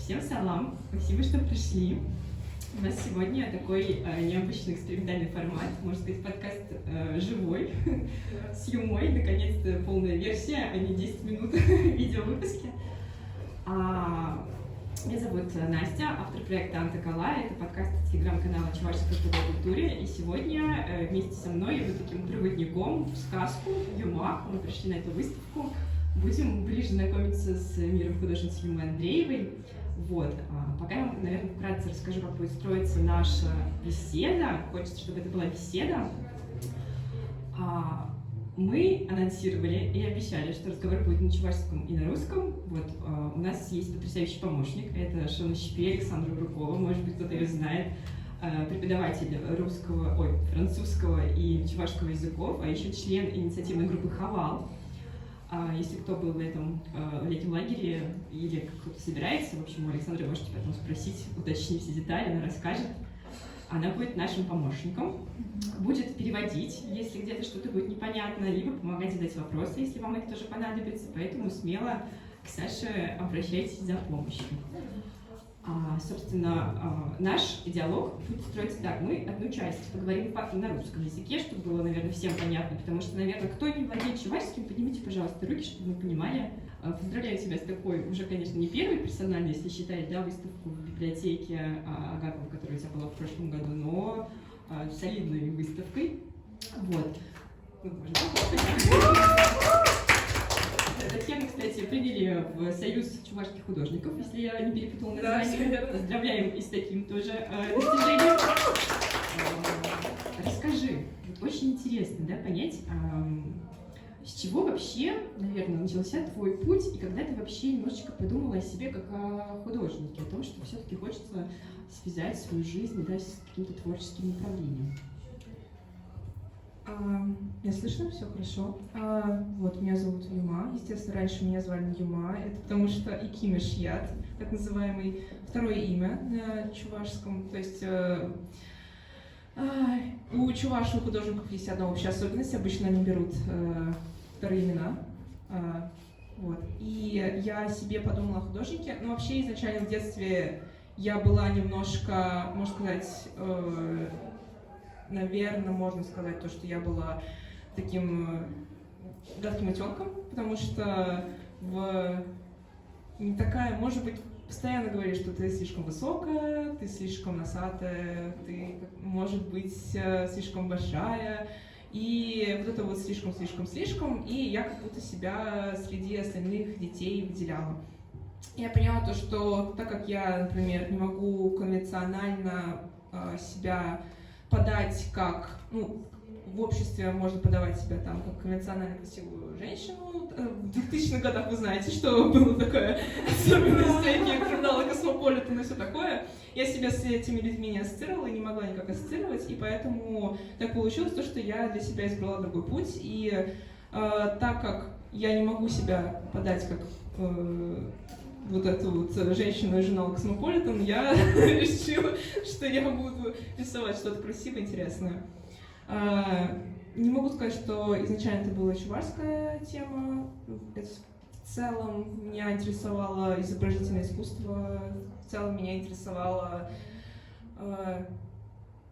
Всем салам, спасибо, что пришли. У нас сегодня такой необычный экспериментальный формат, можно сказать, подкаст живой, с юмой, наконец-то полная версия, а не 10 минут видеовыпуски. Меня зовут Настя, автор проекта «Антокола». Это подкаст телеграм-канала «Чувашской культуре». И сегодня вместе со мной, вот таким проводником в сказку, в Юмах, мы пришли на эту выставку. Будем ближе знакомиться с миром художницы Юмы Андреевой. Вот. Пока я вам, наверное, вкратце расскажу, как будет строиться наша беседа. Хочется, чтобы это была беседа. Мы анонсировали и обещали, что разговор будет на чувашском и на русском. Вот. У нас есть потрясающий помощник. Это Шона Щепи, Александра Брукова. Может быть, кто-то ее знает. Преподаватель французского и чувашского языков, а еще член инициативной группы «Хавал». Если кто был в этом летнем лагере или кто-то собирается, в общем, у Александры можете потом спросить, уточнить все детали, она расскажет. Она будет нашим помощником, будет переводить, если где-то что-то будет непонятно, либо помогать задать вопросы, если вам это тоже понадобится. Поэтому смело к Саше обращайтесь за помощью. Собственно, наш диалог будет строиться так. Мы одну часть поговорим на русском языке, чтобы было, наверное, всем понятно, потому что, наверное, кто не владеет чувашским, поднимите, пожалуйста, руки, чтобы мы понимали. Поздравляю тебя с такой, уже, конечно, не первой персональной, если считать, да, выставку в библиотеке Агапова, которая у тебя была в прошлом году, но солидной выставкой. Вот. Татьяну, кстати, приняли в Союз чувашских художников, если я не перепутала название. Да, поздравляем и с таким тоже достижением. Расскажи, очень интересно, да, понять, с чего вообще, наверное, начался твой путь, и когда ты вообще немножечко подумала о себе как о художнике, о том, что все-таки хочется связать свою жизнь, да, с каким-то творческим направлением. Меня слышно? Все хорошо. Вот, меня зовут Юма. Естественно, раньше меня звали Юма. Это потому что Икимеш-Яд, так называемый, второе имя на чувашском. То есть у чувашских художников есть одна общая особенность. Обычно они берут вторые имена. Вот. И я себе подумала о художнике. Но вообще изначально в детстве я была немножко, можно сказать, наверное, можно сказать то, что я была таким гадким утенком, потому что не такая, может быть, постоянно говоришь, что ты слишком высокая, ты слишком носатая, ты, может быть, слишком большая, и вот это вот слишком, и я как будто себя среди остальных детей выделяла. Я поняла то, что так как я, например, не могу конвенционально себя подать как, в обществе можно подавать себя там как конвенционально красивую женщину. В 2000-х годах вы знаете, что было такое, особенность всякие журналы «Космополитен» и все такое. Я себя с этими людьми не ассоциировала и не могла никак ассоциировать, и поэтому так получилось то, что я для себя избрала другой путь, и так как я не могу себя подать как вот эту вот женщину из журнала «Космополитен», я решила, что я буду рисовать что-то красивое, интересное. Не могу сказать, что изначально это была чувашская тема. В целом меня интересовало изобразительное искусство, в целом меня интересовало...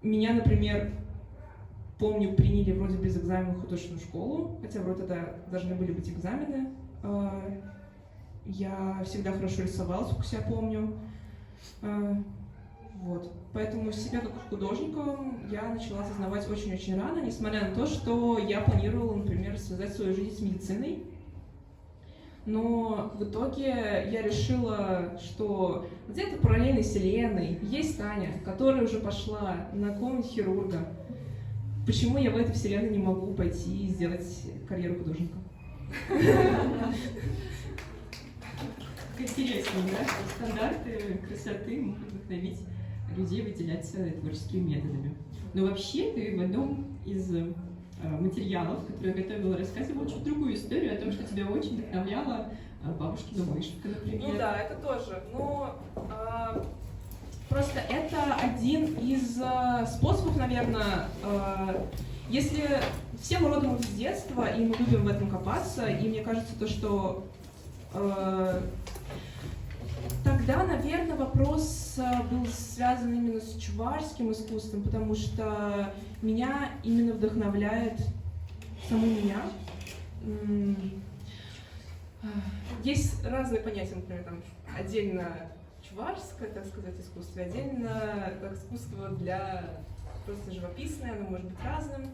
Меня, например, помню, приняли вроде без экзамена в художественную школу, хотя вроде тогда должны были быть экзамены. Я всегда хорошо рисовала, сколько себя помню. Вот. Поэтому себя как художником я начала осознавать очень-очень рано, несмотря на то, что я планировала, например, связать свою жизнь с медициной. Но в итоге я решила, что где-то в параллельной вселенной есть Таня, которая уже пошла на какого-нибудь хирурга. Почему я в этой вселенной не могу пойти и сделать карьеру художника? Интересно, да, что стандарты красоты могут вдохновить людей выделяться творческими методами. Но вообще ты в одном из материалов, которые я готовила, рассказывала чуть другую историю о том, что тебя очень вдохновляла бабушкина вышивка, например. Ну да, это тоже. Но просто это один из способов, наверное, если все мы родом из детства, и мы любим в этом копаться, и мне кажется, то, что Тогда, наверное, вопрос был связан именно с чувашским искусством, потому что меня именно вдохновляет саму меня. Есть разные понятия, например, там отдельно чувашское, так сказать, искусство, отдельно как искусство для просто живописное, оно может быть разным.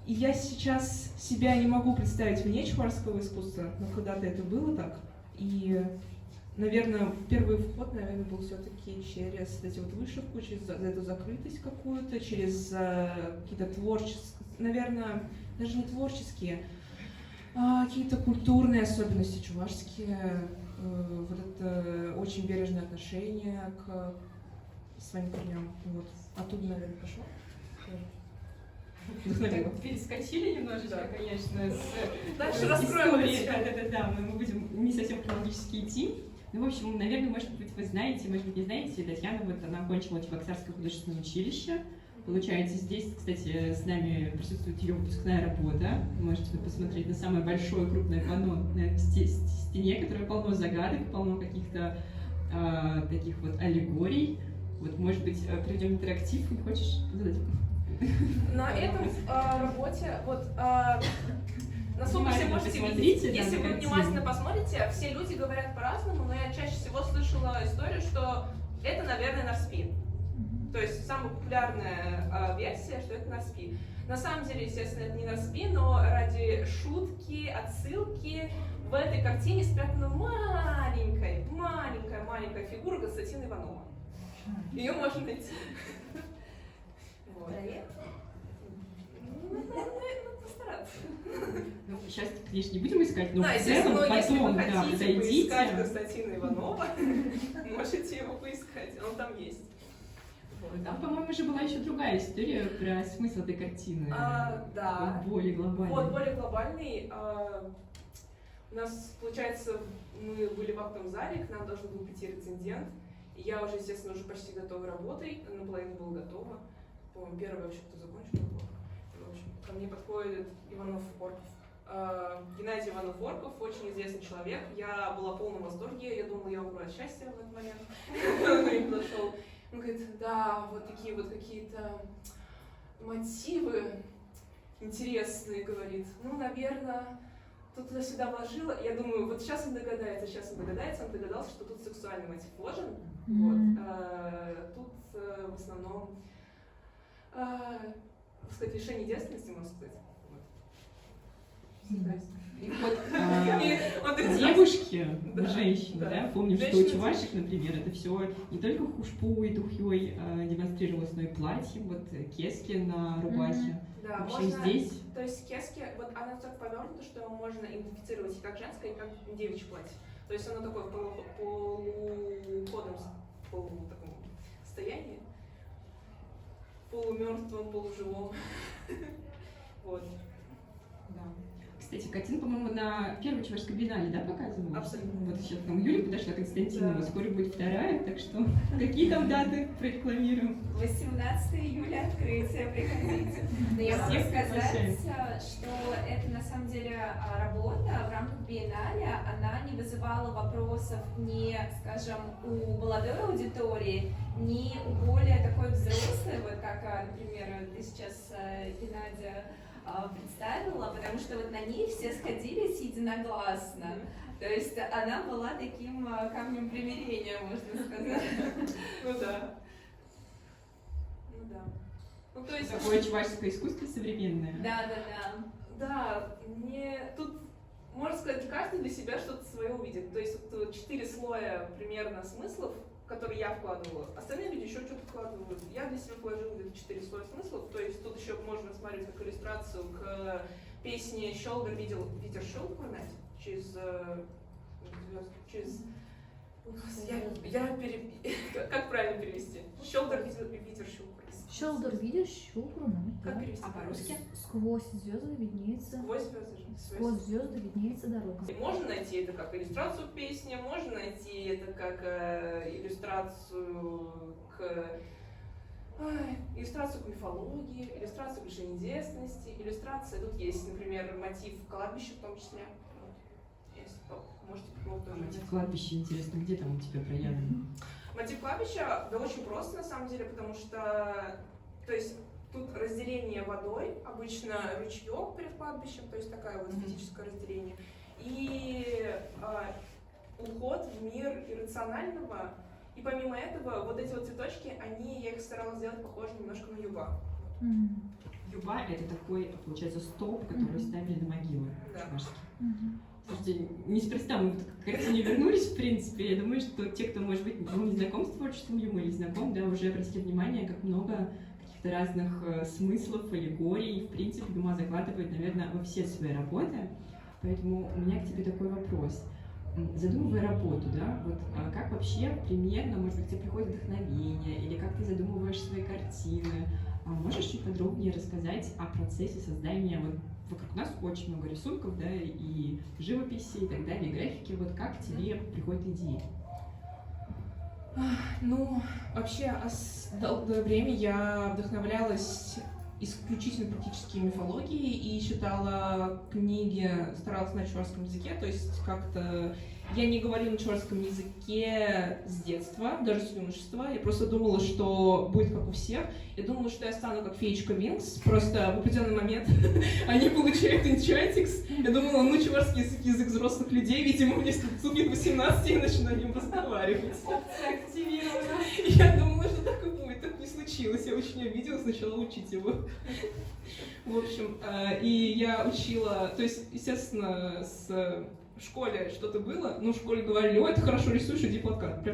И я сейчас себя не могу представить вне чувашского искусства, но когда-то это было так. И, наверное, первый вход, наверное, был все-таки через эти вот вышивку, через эту закрытость какую-то, через какие-то творческие, наверное, даже не творческие, а какие-то культурные особенности чувашские, вот это очень бережное отношение к своим корням. Вот. Оттуда, наверное, пошло. Так, перескочили немножечко, Да. конечно, с Дальше раскроем истории. Да, мы будем не совсем хронологически идти. Ну, в общем, наверное, может быть, вы знаете, может быть, не знаете, Татьяна, вот она окончила Чебоксарское художественное училище. Получается, здесь, кстати, с нами присутствует ее выпускная работа. Вы можете посмотреть на самое большое крупное панно на стене, которое полно загадок, полно каких-то таких вот аллегорий. Вот, может быть, перейдем в интерактив, не хочешь задать? На этом работе, вот, насколько все можете посмотрите, видеть, да, если на вы картину. внимательно посмотрите, все люди говорят по-разному, но я чаще всего слышала историю, что это, наверное, Нарспи. То есть самая популярная версия, что это Нарспи. На самом деле, естественно, это не Нарспи, но ради шутки, отсылки в этой картине спрятана маленькая фигура Константина Иванова. Ее можно найти. Вот. Ну, постараться. Ну, сейчас, конечно, не будем искать, но Да, в естественно, целом но если потом, вы да, хотите подойдите. поискать Константина Иванова, можете его поискать, он там есть. Вот. Там, по-моему, же была еще другая история про смысл этой картины. Да. Вот более глобальный. Вот, более глобальный. У нас, получается, мы были в актовом зале, к нам должен был прийти рецензент. И я уже, естественно, уже почти готова работой, наполовину была готова. По-моему, первая вообще, кто закончил работу. В общем, ко мне подходит Иванов-Орков. Геннадий Иванов-Орков, очень известный человек. Я была в полном восторге, я думала, я умру от счастья в этот момент. Он ко мне подошел. Он говорит, да, вот такие вот какие-то мотивы интересные, говорит. Ну, наверное, тут туда-сюда вложила. Я думаю, вот сейчас он догадается. Он догадался, что тут сексуальный мотив вложен. Вот. Тут в основном, так сказать, лишение девственности, можно сказать. Вот. И вот, И он так- девушки, Да, женщины, да. да, помним, что у Женщины- чувашек, например, это все не только хушпу и тухьей демонстрировалось, но и платье, вот кески на рубахе. Да, Вообще можно, здесь то есть кески, вот она так повернута, что можно идентифицировать и как женское, и как девичье платье. То есть оно такое в полуходном таком состоянии, полумертвом, полуживом. Вот. Да. Кстати, картина, по-моему, на первой Чувашской биеннале, да, показывалась? Абсолютно. Вот сейчас там Юля подошла, Константинова, Да. скоро будет вторая, так что какие там даты прорекламируем? 18 июля открытие, приходите. Но я могу Всех сказать, приглашаем. что это на самом деле работа в рамках биеннале, она не вызывала вопросов ни, скажем, у молодой аудитории, ни у более такой взрослой, вот как, например, ты сейчас, Геннадия, представила, потому что вот на ней все сходились единогласно. То есть она была таким камнем примирения, можно сказать. Ну да. Ну да. Ну то есть... Такое чувашское искусство современное. Да. Да, тут, можно сказать, каждый для себя что-то свое увидит. То есть вот 4 слоя примерно смыслов, которые я вкладывала. Остальные люди еще что-то вкладывают. Я для себя вложила где-то 4 слоя смыслов. То есть тут еще можно рассматривать как иллюстрацию к песне «Щелдер видел ветер щелку», знаете, через... Как правильно перевести? «Щелдер видел ветер щелку». Щелдер видишь щуку, ну, Как да. перевести? А по-русски? Сквозь звезды виднеется. Сквозь звезды же. Сквозь звезды виднеется дорога. Можно найти это как иллюстрацию к песне, можно найти это как иллюстрацию к мифологии, иллюстрацию к лишению девственности, иллюстрация, тут есть, например, мотив кладбища в том числе. Вот. если можете попробовать тоже. Мотив кладбища, интересно, где там у тебя проявлено? Мотив кладбища, да, очень просто на самом деле, потому что, то есть, тут разделение водой, обычно ручеек перед кладбищем, то есть такое вот физическое разделение, и уход в мир иррационального. И помимо этого, вот эти вот цветочки, я их старалась сделать похожи немножко на юба. Юба — это такой, получается, столб, который ставили на могилы Да. чувашские. Слушайте, неспроста мы к картине вернулись, в принципе. Я думаю, что те, кто, может быть, не знаком с творчеством Юмы или знаком, да, уже обратили внимание, как много каких-то разных смыслов, аллегорий. В принципе, Юма закладывает, наверное, во все свои работы. Поэтому у меня к тебе такой вопрос. Задумывая работу, да, вот как вообще примерно, может быть, тебе приходит вдохновение, или как ты задумываешь свои картины? Можешь чуть подробнее рассказать о процессе создания, вот вокруг нас очень много рисунков, да, и живописи, и так далее, и графики, вот как тебе приходят идеи? Ну, вообще, долгое время я вдохновлялась исключительно практически мифологией и читала книги, старалась на чувашском языке, то есть как-то я не говорю на чувашском языке с детства, даже с юношества, я просто думала, что будет как у всех, я думала, что я стану как феечка Винкс, просто в определенный момент они получают энчантикс, я думала, ну, чувашский язык взрослых людей, видимо, мне стукнет 18, и я начинаю им разговаривать. Активировано. Я думала, что так и будет, так не случилось. Я очень обиделась, начала учить его. В общем, и я учила, то есть, естественно, в школе что-то было, но в школе говорили: ой, ты хорошо рисуешь, иди плакат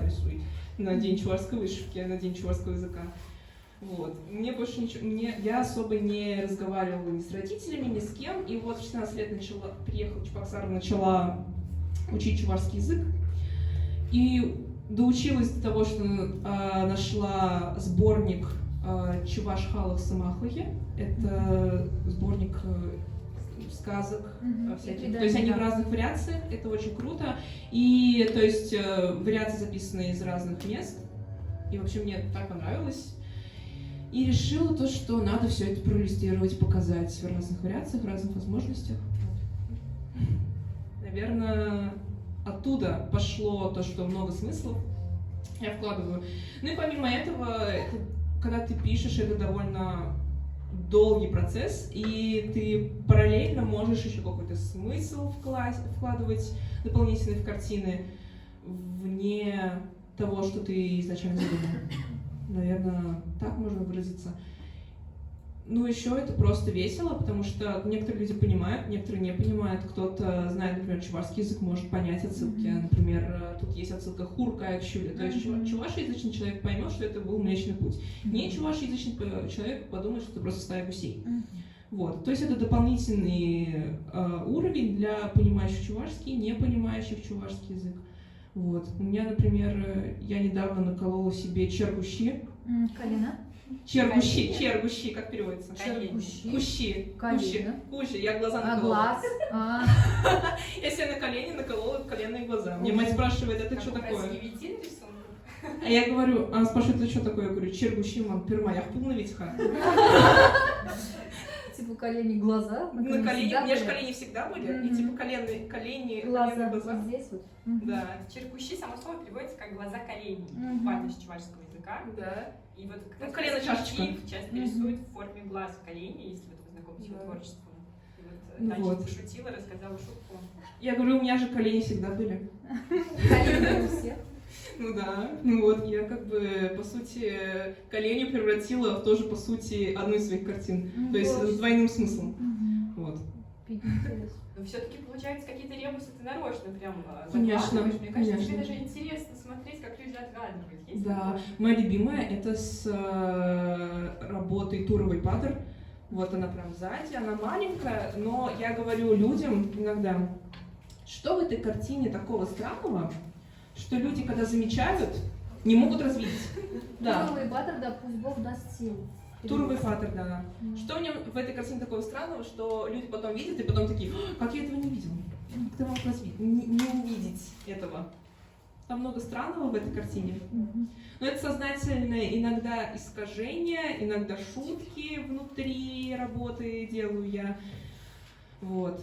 рисуй на день чувашской вышивки, на день чувашского языка. Вот. Мне больше ничего, я особо не разговаривала ни с родителями, ни с кем, и вот в 16 лет приехала в Чебоксары, начала учить чувашский язык, и доучилась до того, что нашла сборник Чуваш Халах Самахлахи. Это сборник сказок всяких. То есть они в разных вариациях, это очень круто. И то есть вариации записаны из разных мест. И вообще мне так понравилось. И решила то, что надо все это проиллюстрировать, показать в разных вариациях, в разных возможностях. Наверное, оттуда пошло то, что много смыслов я вкладываю. Ну и помимо этого, когда ты пишешь, это довольно долгий процесс, и ты параллельно можешь еще какой-то смысл вкладывать дополнительный в картины вне того, что ты изначально задумал. Наверное, так можно выразиться. Ну, еще это просто весело, потому что некоторые люди понимают, некоторые не понимают. Кто-то знает, например, чувашский язык, может понять отсылки. Например, тут есть отсылка «Хурка» к «Щуле». То есть чувашеязычный человек поймет, что это был Млечный Путь. Не чувашеязычный человек подумает, что это просто стая гусей. Вот. То есть это дополнительный уровень для понимающих чувашский, не понимающих чувашский язык. Вот. У меня, например, я недавно наколола себе чергущи. Колено. Чергущи, как переводится? Чергущи. Кущи. Я глаза А наколола. глаз? Я себе на колени наколола коленные глаза. Мне мать спрашивает: это что такое? А я говорю, она спрашивает: это что такое? Я говорю: чергущи, мам, пермаях полновитьха. Типа колени, глаза? На колени, у меня же колени всегда были, и типа колени, Глаза глаза. вот здесь вот. Да. Черкущи само слово переводится как глаза коленей, буквально с чувашского языка. Да. И вот Ну, колено-чашечка. часто рисуют в форме глаз коленей, если вот вы знакомы с его творчеством. И вот Ну Таня вот. пошутила, рассказала шутку. Я говорю, у меня же колени всегда были. Колени у всех. Ну да, ну вот, я как бы, по сути, колени превратила в тоже, по сути, одну из своих картин. То есть с двойным смыслом. Вот. Интересно. Но все-таки, получается, какие-то ребусы ты нарочно прям Конечно, закладываешь. Мне кажется, конечно. тебе даже интересно смотреть, как люди отгадывают. Есть Да, такое? моя любимая это с работой Туровой Паттер. Вот она прям сзади, она маленькая, но я говорю людям иногда, что в этой картине такого странного, что люди, когда замечают, не могут развидеть. Да. Туровый баттер, да, пусть Бог даст силу. Туровый Паттер, да. Что в этой картине такого странного, что люди потом видят и потом такие: как я этого не видел? Как ты мог не увидеть этого? Там много странного в этой картине. Но это сознательное иногда искажение, иногда шутки внутри работы делаю я. Вот.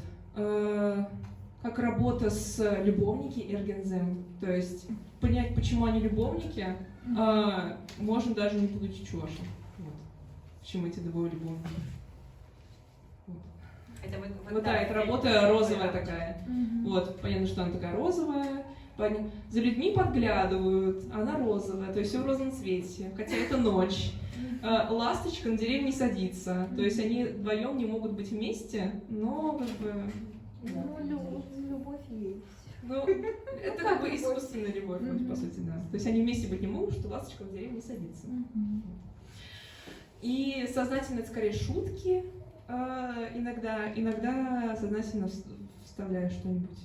как работа с любовники эргензем. То есть понять, почему они любовники, можно даже не будучи чувашем. Вот. Почему эти двое любовники. Это Вот да, это работа розовая такая. Вот, понятно, что она такая розовая. За людьми подглядывают, она розовая, то есть все в розовом цвете, хотя это ночь. Ласточка на деревья не садится, то есть они вдвоем не могут быть вместе, но как бы... Ну, любовь есть. Ну, это как бы искусственная любовь, по сути, да. То есть они вместе быть не могут, что ласточка на деревья не садится. И сознательно это скорее шутки, иногда сознательно вставляю что-нибудь.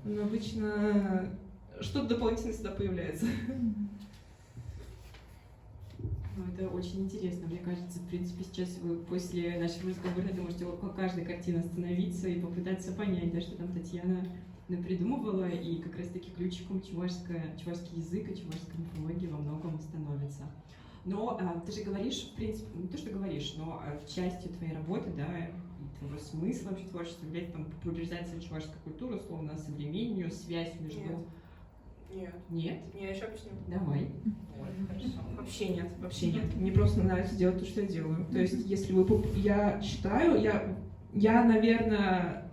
Но обычно что-то дополнительное всегда появляется. Ну, это очень интересно. Мне кажется, в принципе, сейчас вы после нашего разговора можете около каждой картины остановиться и попытаться понять, да, что там Татьяна напридумывала, и как раз-таки ключиком чувашский язык и чувашская мифология во многом становится. Но ты же говоришь, в принципе, не то, что говоришь, но частью твоей работы, да, и твоего смысла вообще творчества является там популяризация чувашской культуры, условно, современную связь между... Нет. Нет? Не, я еще объясню. Давай. Вообще нет. Мне просто нравится делать то, что я делаю. То есть, если вы... Я считаю, я, наверное,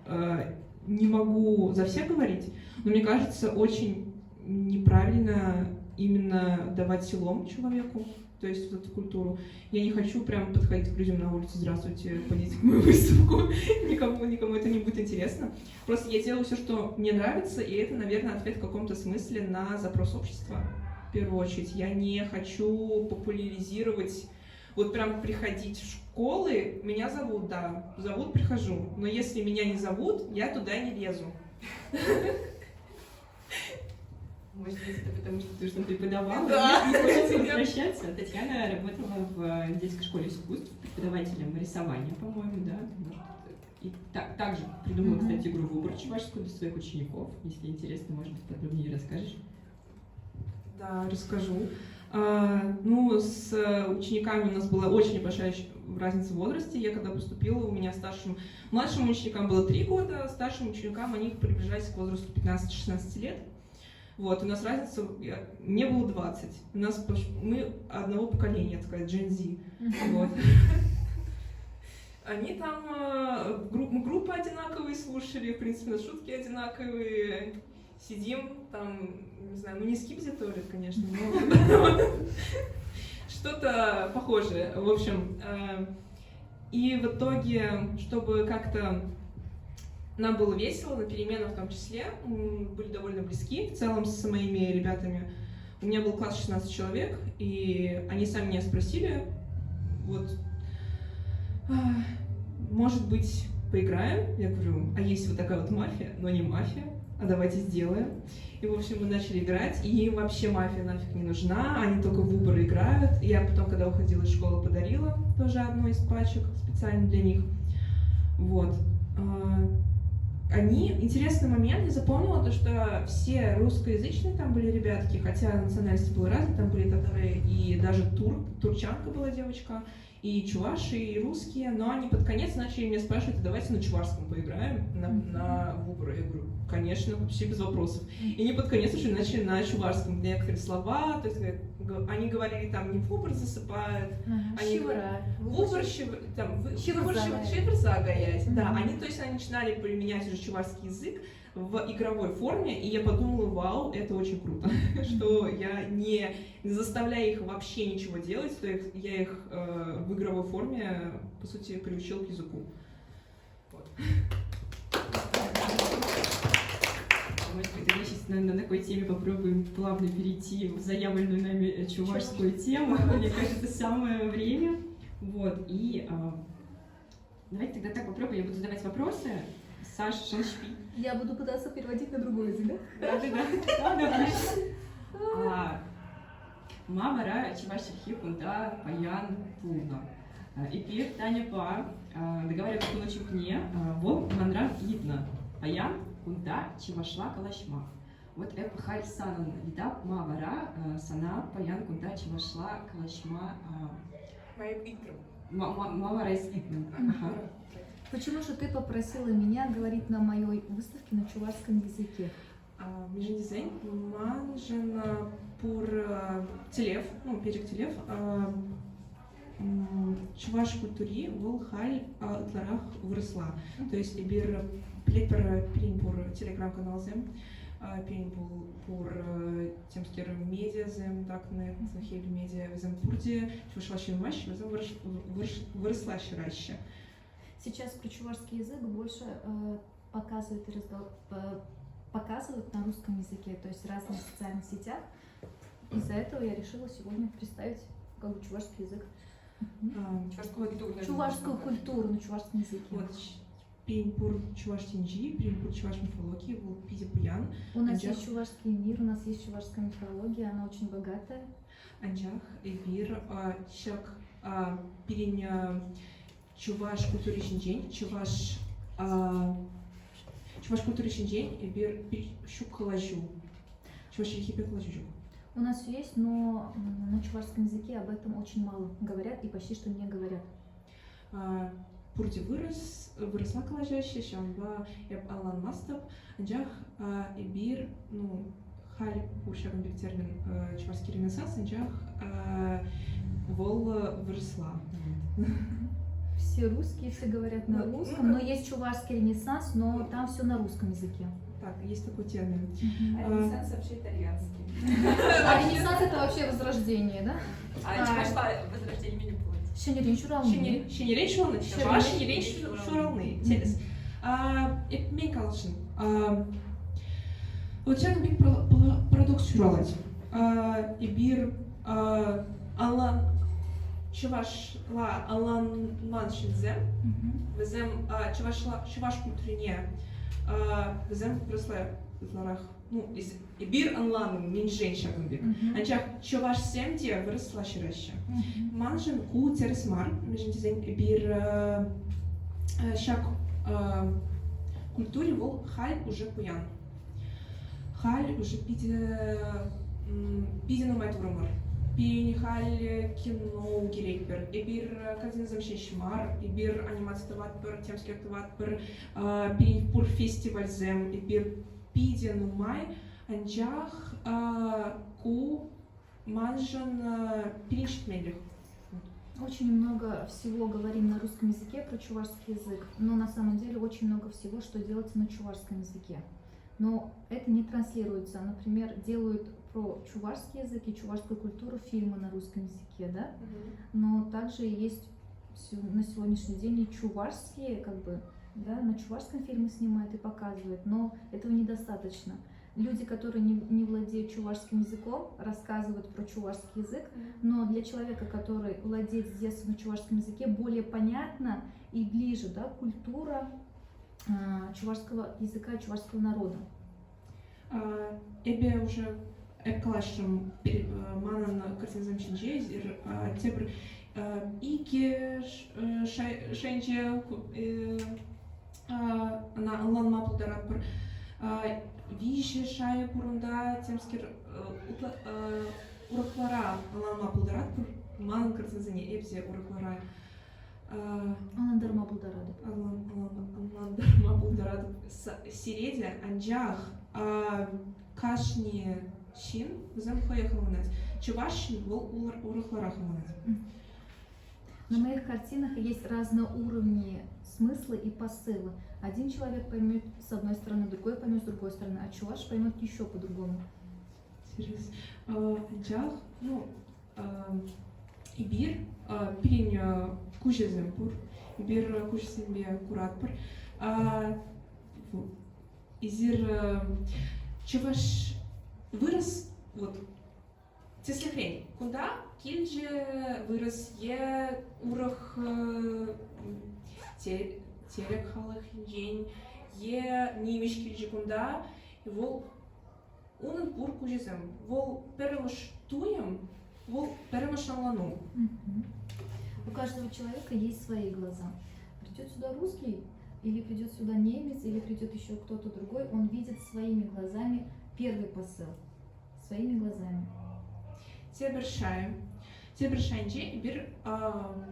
не могу за всех говорить, но мне кажется, очень неправильно именно давать силом человеку, то есть вот эту культуру. Я не хочу прям подходить к людям на улице: здравствуйте, пойдите к мою выставку. Никому это не будет интересно. Просто я делаю все, что мне нравится, и это, наверное, ответ в каком-то смысле на запрос общества. В первую очередь, я не хочу популяризировать, вот прям приходить в школы. Меня зовут, да, зовут, прихожу. Но если меня не зовут, я туда не лезу. Может быть, это потому, что ты уже там преподавала, Да. не хочется возвращаться. Татьяна работала в детской школе искусств преподавателем рисования, по-моему, да? И также придумала, кстати, игру «Выбор» чувашскую для своих учеников. Если интересно, может быть, подробнее расскажешь? Да, расскажу. Ну, с учениками у нас была очень небольшая разница в возрасте. Я когда поступила, у меня младшим ученикам было 3 года, старшим ученикам они приближались к возрасту 15-16 лет. Вот, у нас разница, мне было 20. Мы одного поколения, так сказать, Gen Z. Вот. Они там, группы одинаковые слушали, в принципе, на шутки одинаковые. Сидим там, не знаю, ну не скипзиторит, конечно, но что-то похожее. В общем, и в итоге, чтобы как-то нам было весело, на переменах в том числе, мы были довольно близки в целом с моими ребятами. У меня был класс 16 человек, и они сами меня спросили, вот, может быть, поиграем? Я говорю, а есть вот такая вот мафия, но не мафия, а давайте сделаем. И, в общем, мы начали играть, и им вообще мафия нафиг не нужна, они только в выборы играют. Я потом, когда уходила из школы, подарила тоже одну из пачек специально для них. Вот. Интересный момент, я запомнила то, что все русскоязычные там были ребятки, хотя национальности были разные, там были татары и даже турчанка была девочка, и чуваши, и русские, но они под конец начали меня спрашивать: давайте на чувашском поиграем, на выборы. Я говорю, конечно, вообще без вопросов. И они под конец уже начали на чувашском некоторые слова, то есть они говорили там не выбор засыпают, они выбор шивр гаять. Да, они, то есть они начинали применять уже чувашский язык в игровой форме, и я подумала, вау, это очень круто, что я не заставляя их вообще ничего делать, то я их в игровой форме, по сути, приучил к языку. Вот. Может быть, тогда сейчас на такой теме попробуем плавно перейти в заявленную нами чувашскую тему. Мне кажется, самое время. Вот, и давайте тогда так попробуем. Я буду задавать вопросы. Саша, Шаншпи. Я буду пытаться переводить на другой язык, да? Да. Мавара чувашерхи кунда паян пулна. Эпир Таня Па договаривается с кулачукне вол манрав гидна паян кунда чевашла калашма. Вот эпхаль санан видап мавара сана паян кунда чевашла калашма. Моим итром. Мавара из гидна. Почему же ты попросила меня говорить на моей выставке на чувашском языке? Между дизайн манжен пур телев, ну, перек телев, чуваш культури вол халь атларах выросла. То есть бир плетпер перенпур телеграм-каналзем, перенпур пур темскер медиазем, так нет, хель медиа везем пурде, чувашвашин ваш, везем выросла щираще. Сейчас про чувашский язык больше показывают на русском языке, то есть в разных социальных сетях. Из-за этого я решила сегодня представить как бы чувашский язык. Чувашскую культуру на чувашском языке. Вот перенпур чуваш тинджи, перенпур чуваш мифологии, вол пиди пуян. У нас есть чувашский мир, у нас есть чувашская мифология, она очень богатая. Анджах, Эбир, Щак, перень чуваш культурный день, чуваш культурный день, Эбир щук халажу. Чуваш хипе халажу. У нас все есть, но на чувашском языке об этом очень мало говорят и почти что не говорят. Пурди выросла коллажащая, шамба эб алан мастап, анджах Эбир, ну, халь пуршаган биг термин чувашский ренессанс, анджах вол выросла. Все русские, все говорят на русском, но есть чувашский ренессанс, но там все на русском языке. Так, есть такой термин. А ренессанс вообще итальянский. А ренессанс это вообще возрождение, да? А чувашка возрождение не будет. Шенерин Шуралны. Шенерин Шуралны, чуваш Шенерин Шуралны. Телес. Мен калшын. Вот сейчас биг парадокс шуралать. Эбир алан чувашла алан маншинзем, везем чуваш культурине, везем выросла в ларах. Ну, Эбир анлан мин женщин биг. Анчах чуваш семте выросла щираще. Манжен ку тересмар, между дизайн Эбир щак культуре вол халь уже пуян. Халь уже пиден умайт вромар. Пини халь кино герейпер. Эбир картина замщещмар. Эбир анимация таватпер, темский таватпер. Пини пур фестиваль зем. Эбир пиден умай. Анджах ку манжен пинчит медлих. Очень много всего говорим на русском языке про чувашский язык, но на самом деле очень много всего, что делается на чувашском языке. Но это не транслируется. Например, делают про чувашский язык и чувашскую культуру фильмы на русском языке, да? Но также есть на сегодняшний день и чувашские, как бы, да, на чувашском фильмы снимают и показывают, но этого недостаточно. Люди, которые не владеют чувашским языком, рассказывают про чувашский язык, но для человека, который владеет с детства на чувашском языке, более понятна и ближе, да, культура чувашского языка, чувашского народа. Эбе уже экалашем манан картинзам чинже, тепер ике шенже на алан мапударатпер вище шая пурунда темскер ураклара алан мапударатпер манан картинзане эбзе ураклара Анандар Мапулдарады. Анандар Мапулдарады сиреде анджах кашни шин зам хояхаланат. Чувашин вол урахларахаланат. На моих картинах есть разные уровни смысла и посыла. Один человек поймет с одной стороны, другой поймет с другой стороны, а чуваш поймет еще по-другому. Интересно. Анджах, ну, Эбир, перень кужеземпур, Эбир кужезембе куратпур, Изир чуваш вырос, вот, теслехрень, куда кильже вырос е урах телек халах день, е нимиш кильже куда, и вол унын пур кужезем, вол перемыш туем, вол перемышалану. У каждого человека есть свои глаза. Придет сюда русский, или придет сюда немец, или придет еще кто-то другой, он видит своими глазами первый посыл. Своими глазами. Тебершайнже бир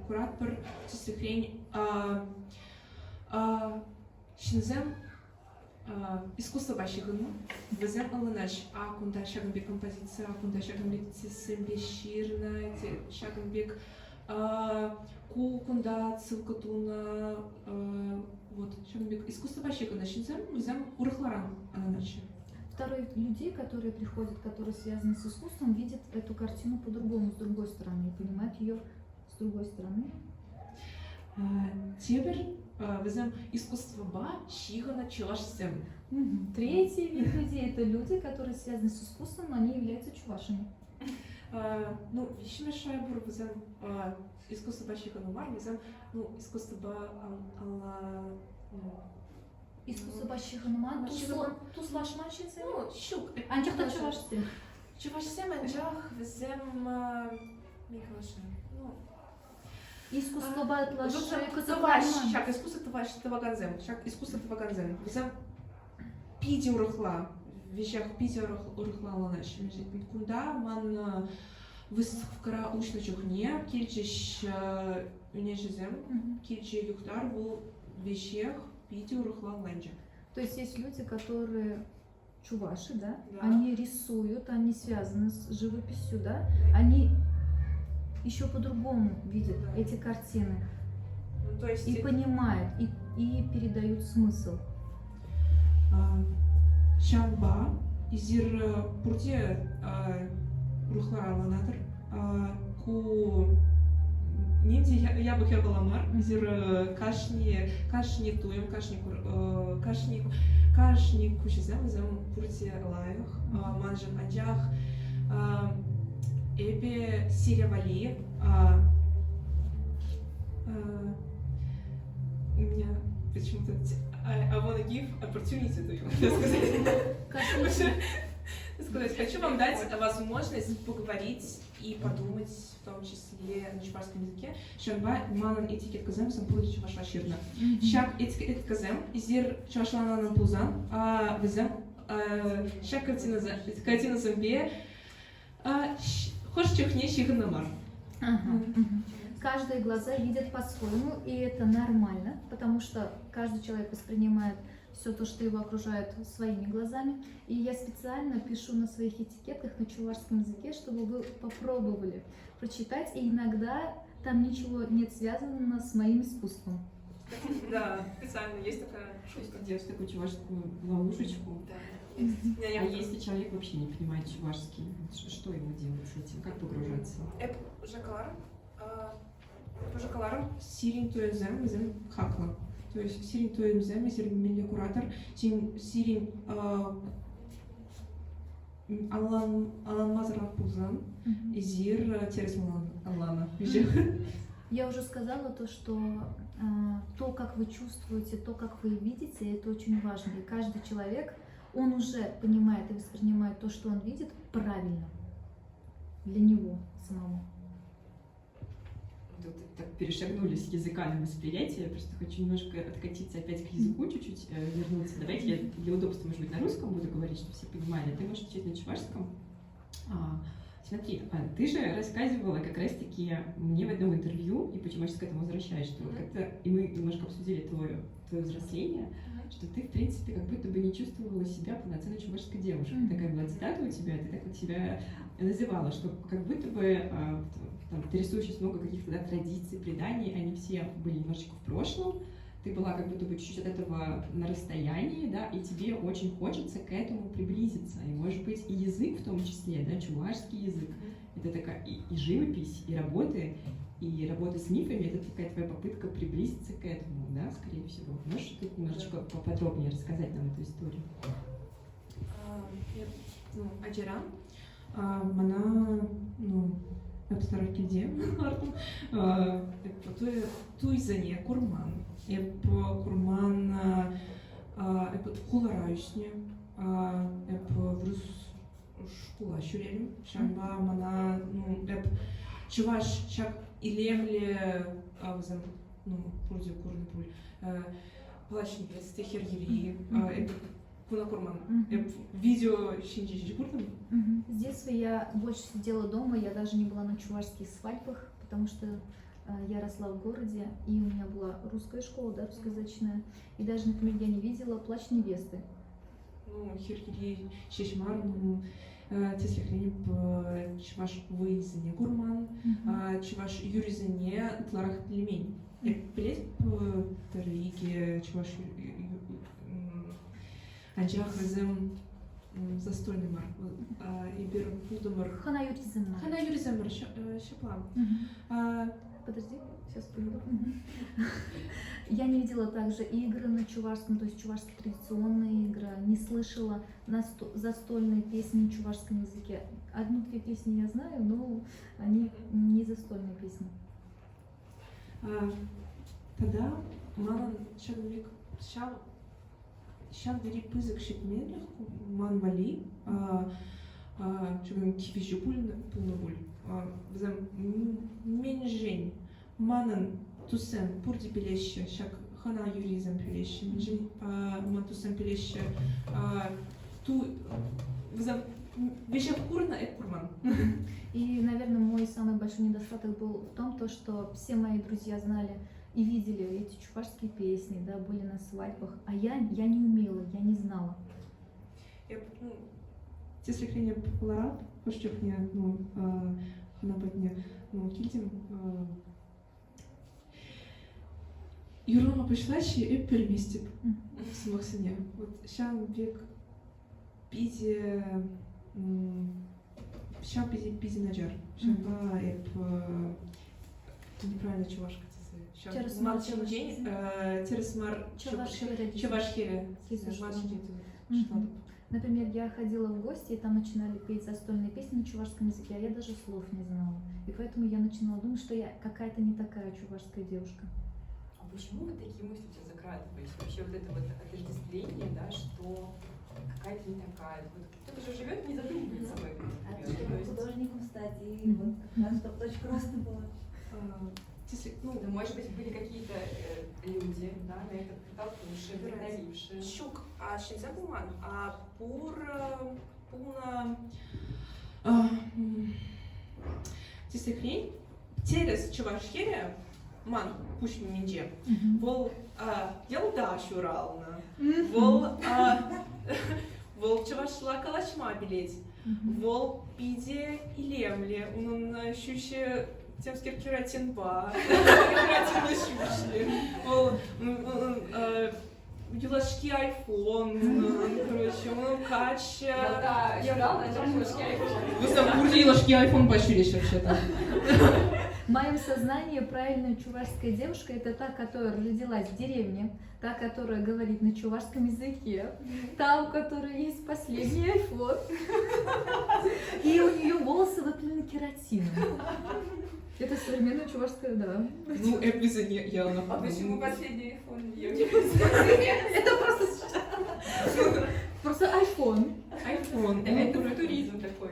куратпер теслехрень Шинзем искусство башигыны, везем алынаш, кунда шагынбек композиция, кунда шагынбек тесембе ширна, шагынбек кунда цилкатуна, вот шагынбек искусство башигыны, шинзем везем урыхларан алыначы. Второй, людей, которые приходят, которые связаны с искусством, видят эту картину по-другому, с другой стороны, и понимают ее с другой стороны. Теперь везем искусство ба шигана чувашсем. Третий вид людей — это люди, которые связаны с искусством, но они являются чувашами. Ну, вещи шайбур везем искусство ба шигана мар, везем искусство ба Искусство башихануман, туслашмачицы. ну щук. Анчахта чувашцы. Чувашсем анчах везем Искусство батлаши, Шак искусство таваганзем. Шак искусство таваганзем. Везем пиди урыхла. Вещах пиди урыхла ланаш. Кунда ман выставкара учна чухне, кельчиш унежизем, кельчи юхтар был вещах пиди урыхла ланджа. То есть есть люди, которые чуваши, да? Да. Они рисуют, они связаны с живописью, да? Они еще по-другому видят Да. эти картины Ну, то есть и понимают, и передают смысл. Шанба изир пурте урыхлара ланатыр. Ку немде я бы хергаламар изир кашни туем кашни кушизем зем пурте лаях манжан анжах эпе Сирия Валиев. У меня почему-то I wanna give opportunity to you. Сказать, хочу вам дать возможность поговорить и подумать, в том числе на чувашском языке. Шанба манан этикет казем сампуди чувашва ширна. Шак этикет казем изир чувашланан пузан, везем шак картина замбе. Хочешь чухне шигнамар. Каждые глаза видят по-своему, и это нормально, потому что каждый человек воспринимает все то, что его окружает, своими глазами. И я специально пишу на своих этикетках на чувашском языке, чтобы вы попробовали прочитать, и иногда там ничего нет связано с моим искусством. да, специально есть такая То есть шутка. ты делаешь такую чувашскую ловушечку. Да, есть. А если человек вообще не понимает чувашский, что ему делать с этим? Как погружаться? Эп жакалар. По жакаларам Сирин туезем везем хакла. То есть сирин туезем изир милли куратор. Сирин алан мазра пузан изир терес алана. Я уже сказала то, что то, как вы чувствуете, то, как вы видите, это очень важно. И каждый человек, он уже понимает и воспринимает то, что он видит, правильно для него самого. Вот так перешагнули с языка на восприятие. Я просто хочу немножко откатиться опять к языку, чуть-чуть вернуться. Давайте я для удобства, может быть, на русском буду говорить, чтобы все понимали. Ты можешь отвечать на чувашском. Смотри, ты же рассказывала как раз-таки мне в одном интервью, и почему я сейчас к этому возвращаюсь, что как-то, и мы немножко обсудили твое взросление, что ты, в принципе, как будто бы не чувствовала себя полноценной чувашской девушкой. Такая была цитата у тебя, ты так вот себя называла, что как будто бы там, ты рисуешь сейчас много каких-то традиций, преданий, они все были немножечко в прошлом, ты была как будто бы чуть-чуть от этого на расстоянии, да, и тебе очень хочется к этому приблизиться. И, может быть, и язык в том числе, да, чувашский язык, это такая и живопись, и работа с мифами, это такая твоя попытка приблизиться к этому, да, скорее всего. Можешь тут немножечко поподробнее рассказать нам эту историю? Аджиран, она, Эпстарар килде, туйзане курман, курман хулараюшне, врус шкула шурелю, шамба мана, чуваш чак илемле, вроде курный пуль, плачник, стихер евреи, куна курман, видео шинджи куртом. С детства я больше сидела дома, я даже не была на чувашских свадьбах, потому что я росла в городе, и у меня была русская школа, да, русскоязычная, и даже, например, я не видела «Плач невесты». Ну, хиркири шешмар, ну, теслихрени чуваш выизне гурман, чуваш юризне тларах племень. Билет тариги чуваш анжах везем застольный мар, и бер пудомар. Хана юриземна. Хана юриземар, щаплам. Подожди, сейчас приду. Я не видела также игры на чувашском, то есть чувашские традиционные игры, не слышала застольные песни на чувашском языке. Одну-две песни я знаю, но они не застольные песни. Тогда ман шагвик шаг вери пызык шитмелих ман вали шагвик кипищу пулнабуль взам меньжень манан тусем пурди пилеще шаг хана юризм пилеще меньжень ман тусем пилеще ту взам вещах курна и курман. И, наверное, мой самый большой недостаток был в том, то, что все мои друзья знали и видели эти чувашские песни, да, были на свадьбах, а я не умела, я не знала. Если хрень популярна, пошчёк мне, она подня, кильтим, Юрома пришлащи и переместит в Максине. Вот щам век пизи, щам пизи наджар, щам ба эп, неправильно чувашка. Через мар чувашхеве. Например, я ходила в гости, и там начинали петь застольные песни на чувашском языке, а я даже слов не знала. И поэтому я начинала думать, что я какая-то не такая чувашская девушка. А почему вот такие мысли у тебя закрадывались? Вообще вот это вот отождествление, да, что какая-то не такая. Вот кто-то же живет, не задумывается об этом. А ты чтобы художником стать, и вот как раз чтобы точка роста была. Ну, может быть, были какие-то люди, да, на это подтолкнувшие, вдохновившие. Щук, а шинза буман, а пур пуна... Если хрень, терес чувашхере, ман пусть минже, вол елда шурална, вол чувашла калашма билеть, вол пиде и лемле, он щуще тем скиркиратинба, юлашки айфон, короче, кача. Да, я брала, это юлашки айфон. Вы сам курсе юлашки айфон почились вообще-то. В моем сознании правильная чувашская девушка — это та, которая родилась в деревне, та, которая говорит на чувашском языке, та, у которой есть последний айфон, и у нее волосы выплены кератином. Это современная чувашская, да. Ну, это я на А почему последний iPhone не Это просто айфон. айфон. Это туризм такой.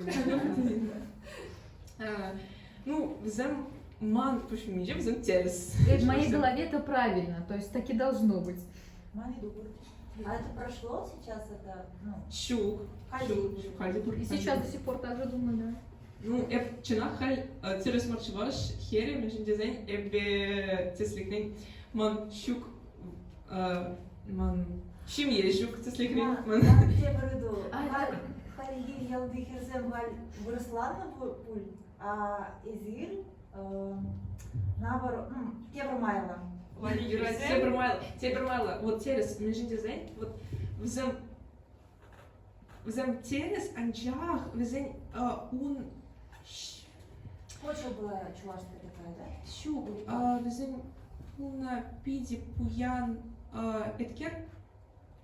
Ну, взям ман, почему не взям терес. В моей голове это правильно, то есть так и должно быть. Мани дубур. А это прошло сейчас, это, ну, Щук. Халибур. И сейчас до сих пор так же думаю, да. Ну, чинах халь терес марчеваш хере, между дизайн, эбе тесликней ман щук, ман щимье щук тесликней. Ман те бороду. Халигир ялды херзем халь выросланна пуль, а изир наоборот, тебрмайла. Тебрмайла. Вот терес, между дизайн, вот взям терес анчах, взям ун Почва была чувашская такая, да? щук, взям пуна пиди пуян эткер,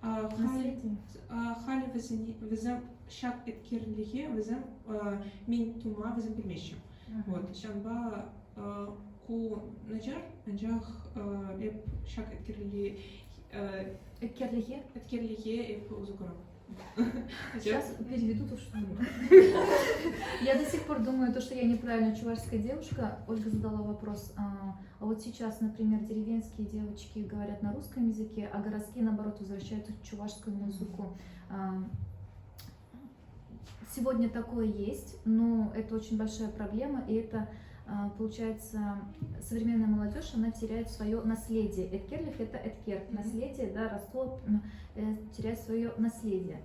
Наследие. хали взям шак эткер лихе, взям мин тума, взям пельмещи. Вот, шамба ку наджар, анджах эп шак эткер Керлихе. лихе эп узукурам. Сейчас переведу то, что думаю. Я до сих пор думаю, то, что я неправильно чувашская девушка. Ольга задала вопрос. А вот сейчас, например, деревенские девочки говорят на русском языке, а городские, наоборот, возвращаются к чувашскому языку. Сегодня такое есть, но это очень большая проблема, и это получается, современная молодежь, она теряет свое наследие. Эткерлих — это эткер, наследие, да, родство теряет свое наследие.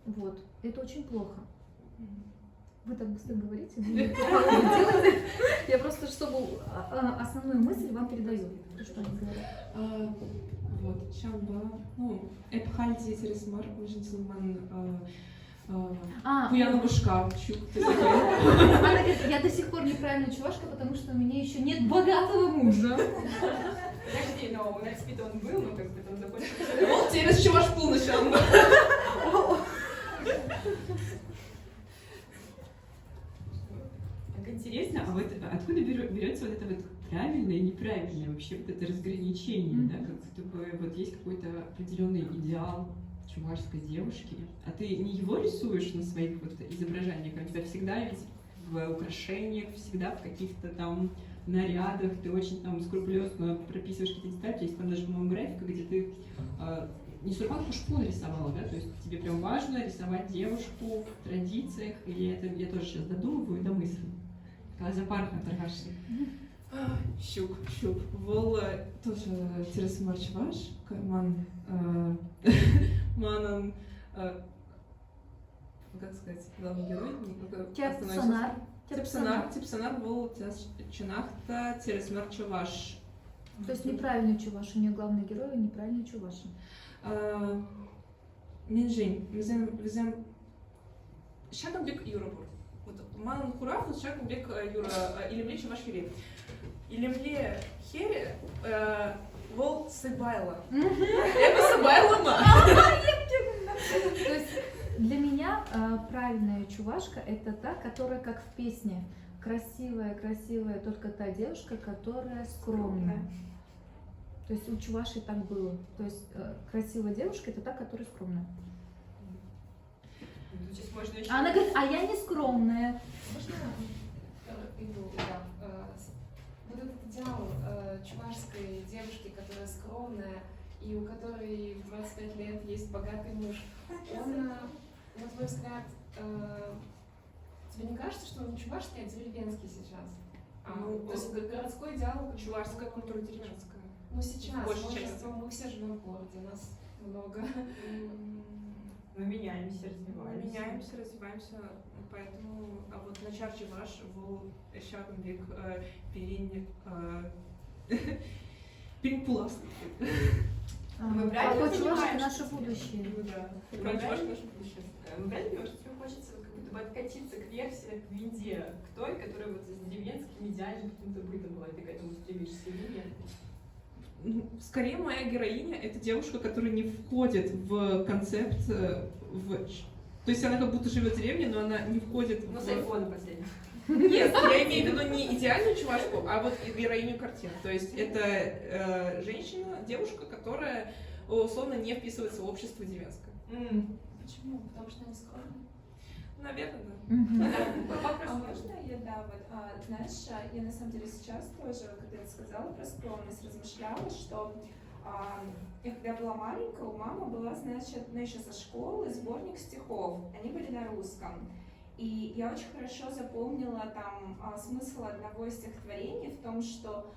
Вот, это очень плохо. Вы так быстро говорите, я просто, чтобы основную мысль вам передаю, что они говорят. Вот, Чамба, ну, Эпхальди, Тересмар, Мужинсилман, Пуянабушка, Чук, Она говорит, я до сих пор неправильно чувашка, потому что у меня еще нет богатого мужа. Подожди, но у нас он был, но как бы там закончился. Вот через чувашку начал. Так интересно, а вот откуда берется вот это вот правильное и неправильное вообще вот это разграничение, да, как будто бы вот есть какой-то определенный идеал чувашской девушки, а ты не его рисуешь на своих вот изображениях, а у тебя всегда ведь в украшениях, всегда в каких-то там нарядах, ты очень там скрупулезно прописываешь какие-то детали, есть там даже, по-моему, графика, где ты не сурманку шпу нарисовала, да, то есть тебе прям важно рисовать девушку в традициях, и это я тоже сейчас додумываю до мысли. Казапархан Таргаши. Щук. Вол тоже Тересмар чуваш, Манан, как сказать, главный герой? Тепсанар был Чанахта Тересмар чуваш. То есть неправильный чуваш, у нее главный герой, неправильный чуваш. Минжин, визем Шакамбек Юрабур. Вот Манан Кураф, Шакамбек Юра, Илемле Чувашхири. Илемле Хери, Вол Сыбайла. Это Сыбайла ма. То есть для меня правильная чувашка — это та, которая как в песне. Красивая, только та девушка, которая скромная. То есть у чувашей так было. То есть красивая девушка — это та, которая скромная. А она говорит, а я не скромная. Можно вот этот идеал чувашской девушки, которая скромная и у которой в 25 лет есть богатый муж, он, на твой взгляд, тебе не кажется, что он не чувашский, а деревенский сейчас? То есть городской идеал... Чувашская культура деревенская. Ну сейчас, мы все живем в городе, нас много. Мы меняемся, развиваемся, поэтому, а вот на чарче ваш был Шагамбек Перинпулас. Какой чувашка — наше будущее. Да, чувашка наше будущее. Мы правильно понимаем, что тебе хочется как будто бы откатиться к версии, к виде, к той, которая вот с деревенским идеальным каким-то бытом была, ты к этому стремишься или нет? Скорее, моя героиня — это девушка, которая не входит в концепт, то есть она как будто живет в деревне, но она не входит в... Ну, с айфона последний. Нет, я имею в виду не идеальную чувашку, а вот героиню картины. То есть это женщина, девушка, которая условно не вписывается в общество деревенское. Почему? Потому что они скромные? Наверное, да. А можно я, знаешь, я на самом деле сейчас тоже, когда ты сказала про скромность, размышляла, что я когда была маленькая, у мамы была, значит, она еще со школы, сборник стихов, они были на русском. И я очень хорошо запомнила там смысл одного из стихотворений в том, что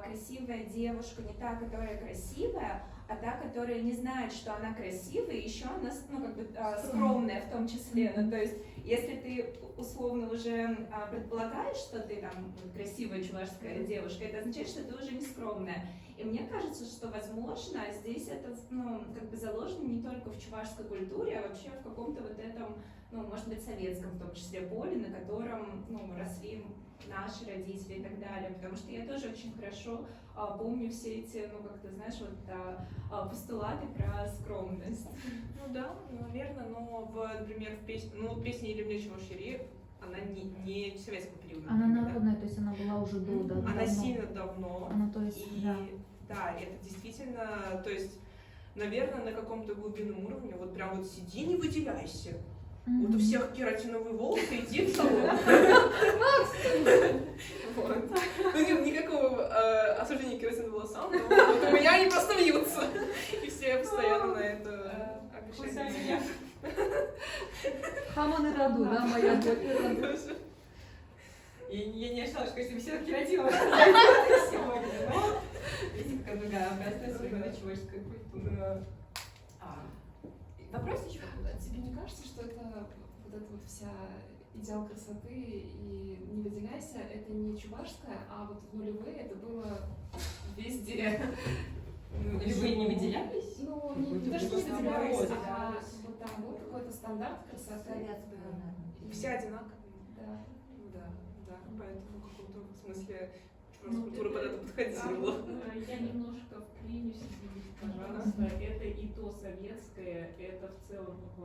красивая девушка не та, которая красивая, а та, которая не знает, что она красивая, и еще она, скромная в том числе. Ну, то есть, если ты условно уже предполагаешь, что ты там красивая чувашская девушка, это означает, что ты уже не скромная. И мне кажется, что, возможно, здесь это, заложено не только в чувашской культуре, а вообще в каком-то вот этом, может быть, советском, в том числе, поле, на котором, росли наши родители и так далее. Потому что я тоже очень хорошо помню все эти, постулаты про скромность. Ну да, наверное, но, например, в песне «Илемле Чувашхири» она не советского периода. Она народная, то есть она была уже до давно. Она сильно давно. Она, то есть, да, это действительно, то есть, наверное, на каком-то глубинном уровне, вот прям вот сиди, не выделяйся. Вот у всех кератиновые волосы, иди в салон. Никакого осуждения кератиновым волосам, но вот у меня они просто вьются. И все постоянно на это обращают. Хамон и раду, да, моя дочь. Я не ожидала, что, конечно, все креативно сегодня, но видите, какая многообразная особенно чувашская культура. Вопрос еще? Тебе не кажется, что это вот эта вот вся идеал красоты и не выделяйся, это не чувашская, а вот в нулевые это было везде. Или вы не выделялись? Ну, не то, что не выделялись, а вот там был какой-то стандарт красоты. Все одинаковые. Да. Да, поэтому в каком-то смысле чувашская культура под это подходила. Я немножко вклинюсь, извините, пожалуйста. Это и то советское, это в целом в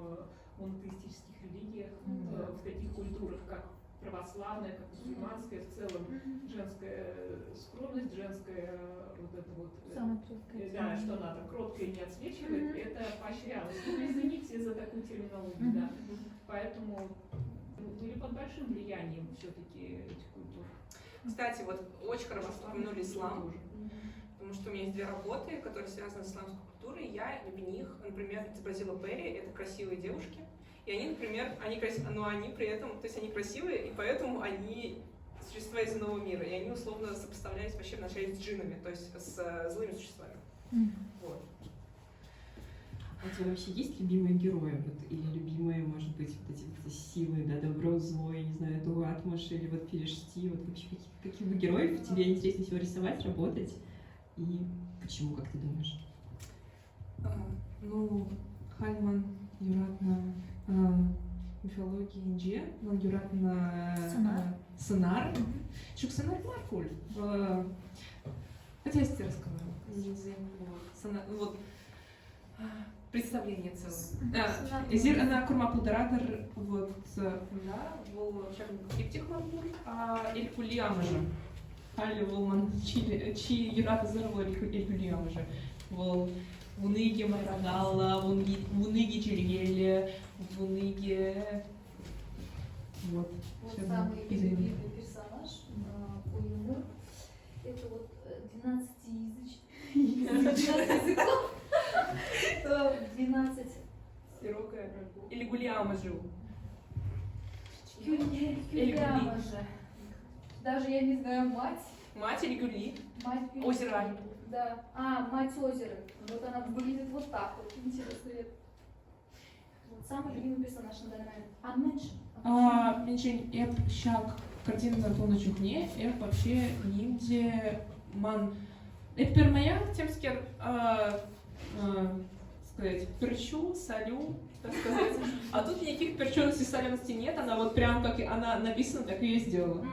монотеистических религиях, в таких культурах, как православная, как мусульманская, в целом женская скромность, женская вот это вот, да, что она там кроткая не отсвечивает, это поощрялось. Ну, извините за такую терминологию, да. Поэтому были под большим влиянием все-таки этих культур. Кстати, вот очень хорошо, что упомянули ислам, потому что у меня есть 2 работы, которые связаны с исламской культурой. Я в них, например, изобразила Перри, это красивые девушки. И они, например, они красивые, но они при этом, то есть они красивые, и поэтому они существа из иного мира. И они условно сопоставлялись вообще вначале с джиннами, то есть с злыми существами. Вот. А у тебя вообще есть любимые герои? Вот, или любимые, может быть, вот эти вот силы, да, добро, зло, я не знаю, Дуатмаш или вот Перешти, вот вообще каких бы героев тебе интереснее всего рисовать, работать? И почему, как ты думаешь? Ну, Хальман юратна мифология инже, но юратна сценар. Чук сценар маркуль. Хотя я тебе рассказала. Вот. Представление целое. Изир она курма пулдаратор вот да, вол шагнуктиптих маркуль, а элькули амажа. Хали волман чи юрата зарвал элькули амажа. Вол вуныги марагала, вуныги чергели, вуныги вот. Вот самый любимый персонаж у Юмы это вот 12 языков. 12 Широкая или Гулиама жил. Гюльяма же. Даже я не знаю, мать. Мать или Гюли? Мать Гюли. Озеро. Да. Мать озера. Вот она выглядит вот так вот. Интересно. Вот самый любимый персонаж на данный момент. А меньше? Меньше эп щак картина на полной чухне, эп вообще ниндзя ман. Это первая темскер сказать, перчу, солю, так сказать. А тут никаких перченостей и солености нет, она вот прям как она написана, так и сделала.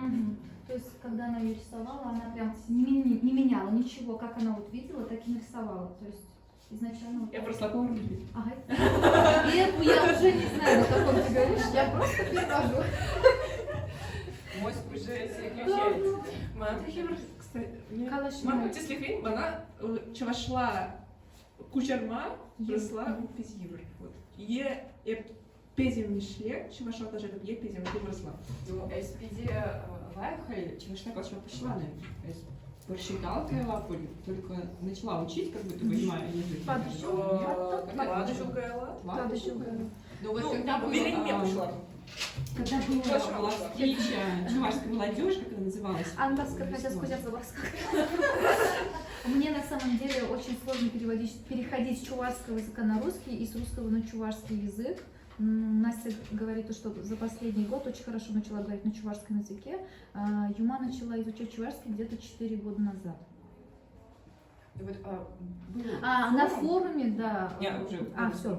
То есть, когда она ее рисовала, она прям не меняла ничего, как она вот видела, так и нарисовала. То есть, изначально... Я просто такого не видела. Ага. Эту я уже не знаю, о каком ты говоришь, я просто перевожу. Мозг уже переключается. Мантрахивр, кстати, Мантрахивр, Тислихвин, она чувашла кучерма, бросла пизивр. Е пезим мишле, чувашла даже е пезим, ты бросла. Ну, SPD лайфхай, чувашла калашма пошла, прочитал Кайлапуль, только начала учить, как будто понимаю язык. Ну вот когда была встреча чувашской молодежи, как она называлась? Английская, хотя скузя забавска. Мне на самом деле очень сложно переходить с чувашского языка на русский и с русского на чувашский язык. Настя говорит, что за последний год очень хорошо начала говорить на чувашском языке. Юма начала изучать чувашский где-то 4 года назад. На форуме, да. Все.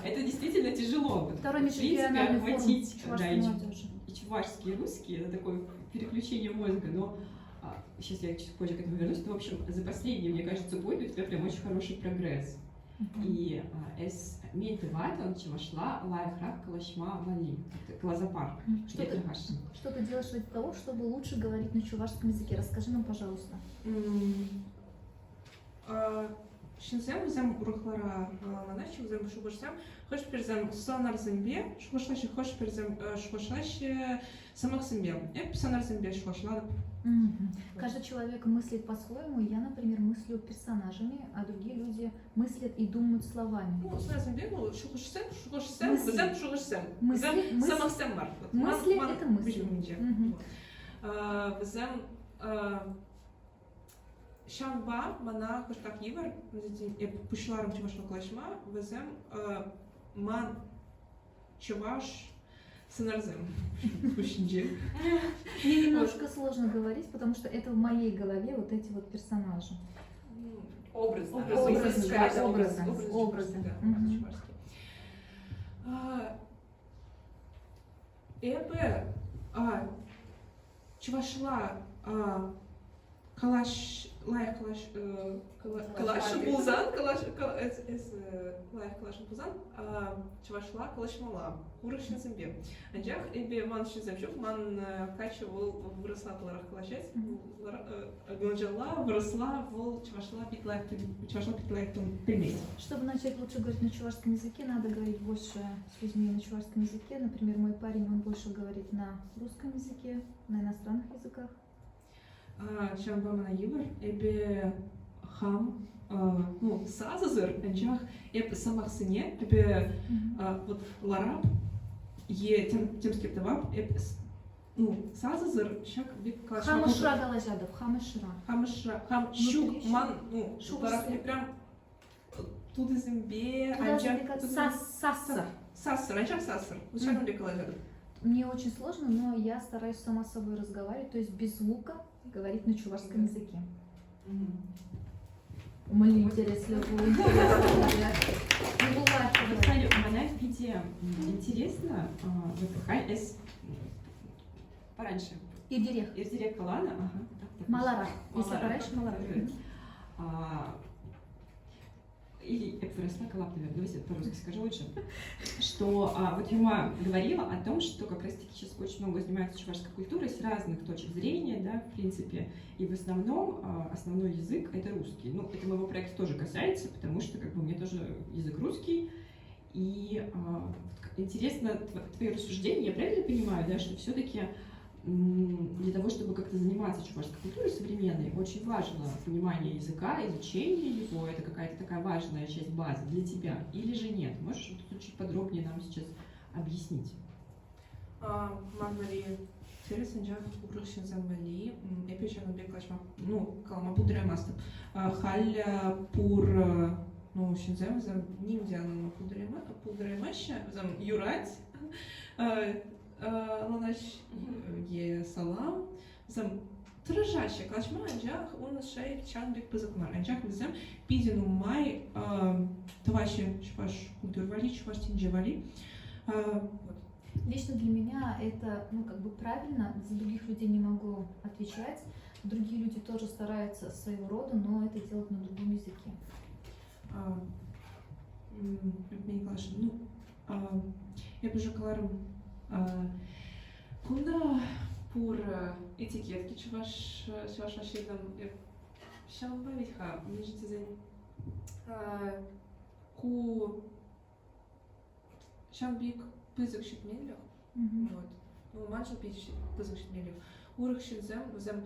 Это действительно тяжело. Второй в принципе, охватить чувашской молодежи. И чувашский, и русский, это такое переключение мозга, но сейчас я чуть позже к этому вернусь, но, в общем, за последний, мне кажется, год у тебя прям очень хороший прогресс. И с ментыватом чувашла лайфхак калашма вали, глазопар. Что ты делаешь для того, чтобы лучше говорить на чувашском языке? Расскажи нам, пожалуйста. Шинзем зем урухлара ланачи, зем шубашсем, хош перзем сонар зембе, шубашлаши хош перзем шубашлаши самых зембе. Эп сонар зембе шубашла. Каждый человек мыслит по-своему. Я, например, мыслю персонажами, а другие люди мыслят и думают словами. Ну, сонар зембе, ну шубашсем, зем шубашсем. Мысли Самых зембар. это мысли. Візем Шамба, мана куштак ивар, пушларым чувашно клашма, візем ман чуваш сынарзем. Мне немножко сложно говорить, потому что это в моей голове вот эти вот персонажи. Образ. Образы, да, образы. Мгм. Эбе чувашла калаш лайх калаш пулзан калаш лайх калаш пулзан чувашла калашмала урышын зембе. Анжах эбе ман шиземчук ман кача вол выросла таларах калашать гонжала выросла вол чувашла питлайх пельмень. Чтобы начать лучше говорить на чувашском языке, надо говорить больше с людьми на чувашском языке. Например, мой парень, он больше говорит на русском языке, на иностранных языках. Шамба мана ивар эбе хам ну сазазыр анжах эбе самах сыне эбе вот лараб е тем скептовап эбе ну сазазыр шак бик калаш Хамышра галажадов, хамышра. хам щук Внутри ман ну щук лараб свет. прям туда зембе Туда же как сассар. сасыр анжах сасыр вот шагам бек калажадов. Мне очень сложно, но я стараюсь сама с собой разговаривать, то есть без звука говорить на чувашском языке. Мне интересно, было интересно. Не бывает. Вот, Саня, у меня в виде интересно, вот хай эс пораньше. Ирдирех. Ирдирек Калана, ага. так, Малара. Если Малара. пораньше, Малара. Или Эпфересна Калап, наверное, давайте по-русски скажу лучше, что вот Юма говорила о том, что как раз-таки сейчас очень много занимается чувашской культурой с разных точек зрения, да, в принципе, и в основном основной язык — это русский. Ну, это моего проекта тоже касается, потому что как бы у меня тоже язык русский, и интересно твои рассуждения, я правильно понимаю, да, что все-таки для того, чтобы как-то заниматься чувашской культурой современной, очень важно понимание языка, изучение его, это какая-то такая важная часть базы для тебя, или же нет? Можешь тут чуть подробнее нам сейчас объяснить? Магнали Тересенджах урышин замали, эпичану беклашма, ну, калма пудремаста, халя пур, ну, шинзем зам ниндиан пудремаща, зам юрать, ланаш е салам, зам тражаща клашма, анджах он шей чанбек пызыкмар, анджах визем пидину май тваши шпаш культурвали, шпаш тинджевали. Лично для меня это, ну, как бы правильно, за других людей не могу отвечать. Другие люди тоже стараются своего рода, но это делают на другом языке. Я бы жакаларым кунда пур этикетки чуваш ашедам шамба витха междизен ку шамбик пызык шитмелю вот ну манчил пич пызык шитмелю урых шитзем зем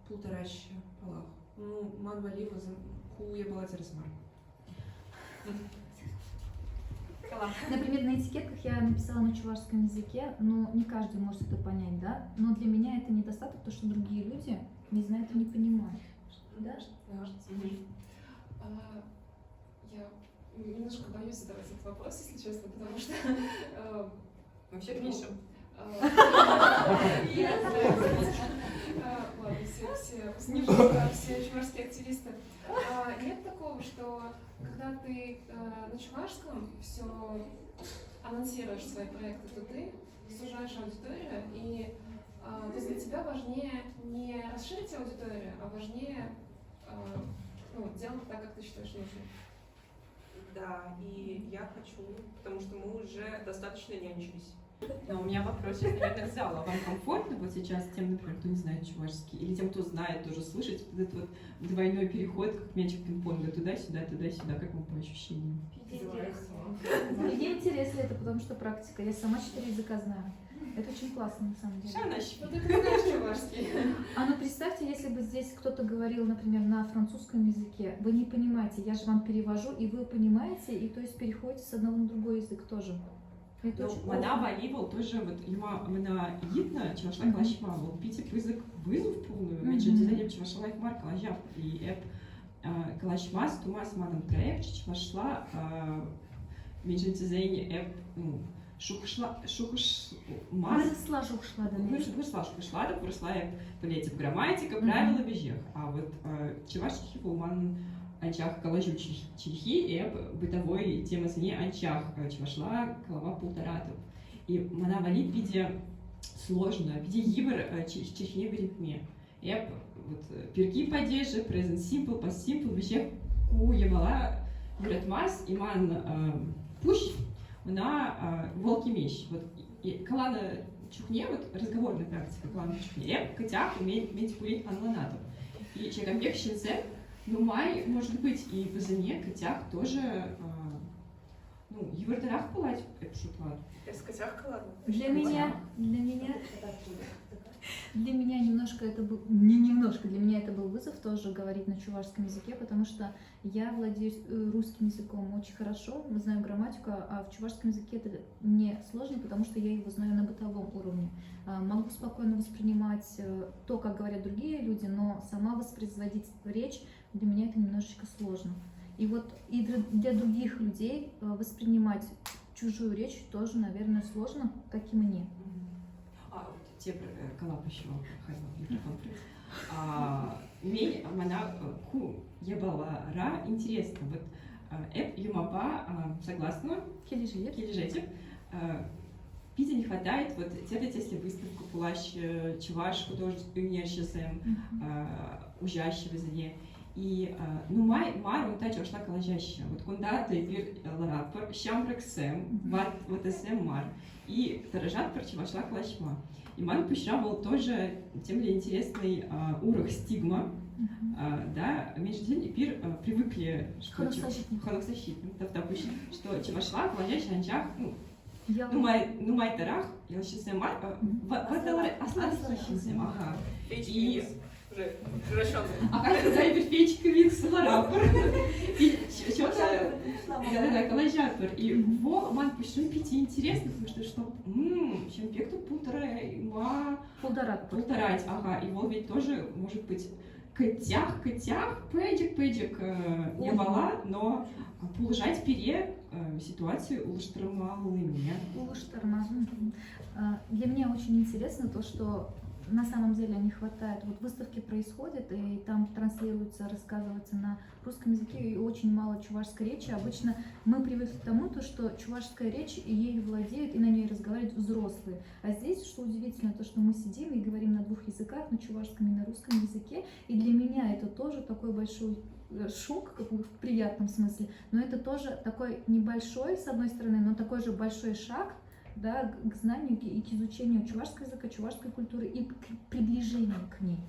полтораща палах ну ман валива зем ку я была размар. Например, на этикетках я написала на чувашском языке, но не каждый может это понять, да? Но для меня это недостаток, потому что другие люди не знают и не понимают. Да? Я немножко боюсь задавать этот вопрос, если честно, потому что... Вообще пишем. Ладно, все чувашские активисты. Нет такого, что когда ты на чувашском все анонсируешь свои проекты, то ты сужаешь аудиторию, и то есть для тебя важнее не расширить аудиторию, а важнее делать так, как ты считаешь нужным. Да, и я хочу, потому что мы уже достаточно нянчились. Но у меня вопрос сейчас, наверное, к залу. Вам комфортно вот сейчас тем, например, кто не знает чувашский, или тем, кто знает, тоже слышать вот этот вот двойной переход, как мячик пинг-понга, туда-сюда, как вам по ощущениям? Мне интересно это, потому что практика. Я сама 4 языка знаю. Это очень классно, на самом деле. Ну ты знаешь чувашский. А ну представьте, если бы здесь кто-то говорил, например, на французском языке, вы не понимаете, я же вам перевожу, и вы понимаете, и то есть переходите с одного на другой язык тоже. Это Ну, очень мана волейбол тоже вот юма мана гидна чувашла калашма вот пяти пызык вызов полную меньше дизайнер чувашла их марка лажав и эп калашмас тумас манан проект чувашла меньше дизайнер эп шухшла мас Выросла жухшла, да. выросла эп полетев грамматика правила бежех а вот чувашки полман анчах калажу чехи и бытовой тема зне анчах чувашла голова полторатов. И мана валит виде сложно, виде гибр чехне в ритме. И вот перки поддержи, present simple, past simple, вообще ку ебала гратмас и ман пуш на волки меч. Вот и калана чухне, вот разговорная практика калана чухне, котях умеет курить анланатов. И человек щенце ну, май, может быть, и по зане котях тоже, ну, и в вертарах пылать, это шутла. Я с котявкой, ладно. Для меня немножко это был, не немножко, для меня это был вызов тоже говорить на чувашском языке, потому что я владею русским языком очень хорошо, знаю грамматику, а в чувашском языке это мне сложно, потому что я его знаю на бытовом уровне. Могу спокойно воспринимать то, как говорят другие люди, но сама воспроизводить речь для меня это немножечко сложно. И вот и для других людей воспринимать чужую речь тоже, наверное, сложно, как и мне. А вот те коллап еще микрофон. Мень мана ку ебала ра интересно. Вот эп юмапа согласна. Кележете. Пите не хватает вот делать если выставку пулащ чуваш художественный университет ужащего за ней. И ну май он та чувашла колажащая. Вот кунда тайпир ларапор щамрексем вот эсем мар и таражат про чувашла колашма. И май пущавал тоже тем ли интересный урок стигма. Да, между тем теперь привыкли, что ханоксащитник, что чувашла колажащая анчах, ну май тарах, я сейчас мар, вот это осталось ага. И уже превращенный. А как тогда и фечка микс ларапор. И что-то да, коллажатор. И во ман почему пяти интересно, потому что чем пекту полторать, ага. И вот ведь тоже может быть котях, пэджик не бала, но положать пере ситуацию улыштормалыми. Для меня очень интересно то, что на самом деле не хватает. Вот выставки происходят, и там транслируется, рассказывается на русском языке, и очень мало чувашской речи. Обычно мы привыкли к тому, что чувашская речь, ею владеют, и на ней разговаривают взрослые. А здесь, что удивительно, то, что мы сидим и говорим на двух языках, на чувашском и на русском языке, и для меня это тоже такой большой шок, как в приятном смысле, но это тоже такой небольшой, с одной стороны, но такой же большой шаг, да, к знанию и к изучению чувашского языка, чувашской культуры и к приближению к ней.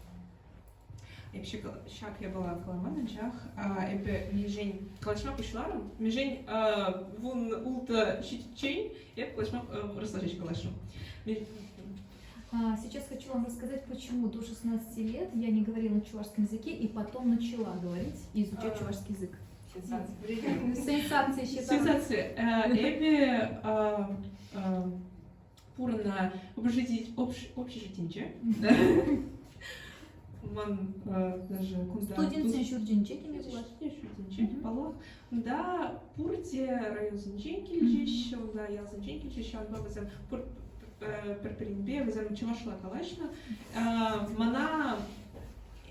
Вообще, шаг я была в Каламанчах, это межень калашма пушларом, межень вун улта щитчень, я калашма расложить калашу. Сейчас хочу вам рассказать, почему до 16 лет я не говорила на чувашском языке и потом начала говорить и изучать чувашский язык. Сенсация считаю. Сенсация. Эбе пурна общежитинче. Ман даже кунда. Студентцы журдинчеки не было. Журдинчеки палах. Да, пурте район зинченки лежишь, да, я зинченки лежишь, он бабазам перперинбе, вызам чувашла калашна. Мана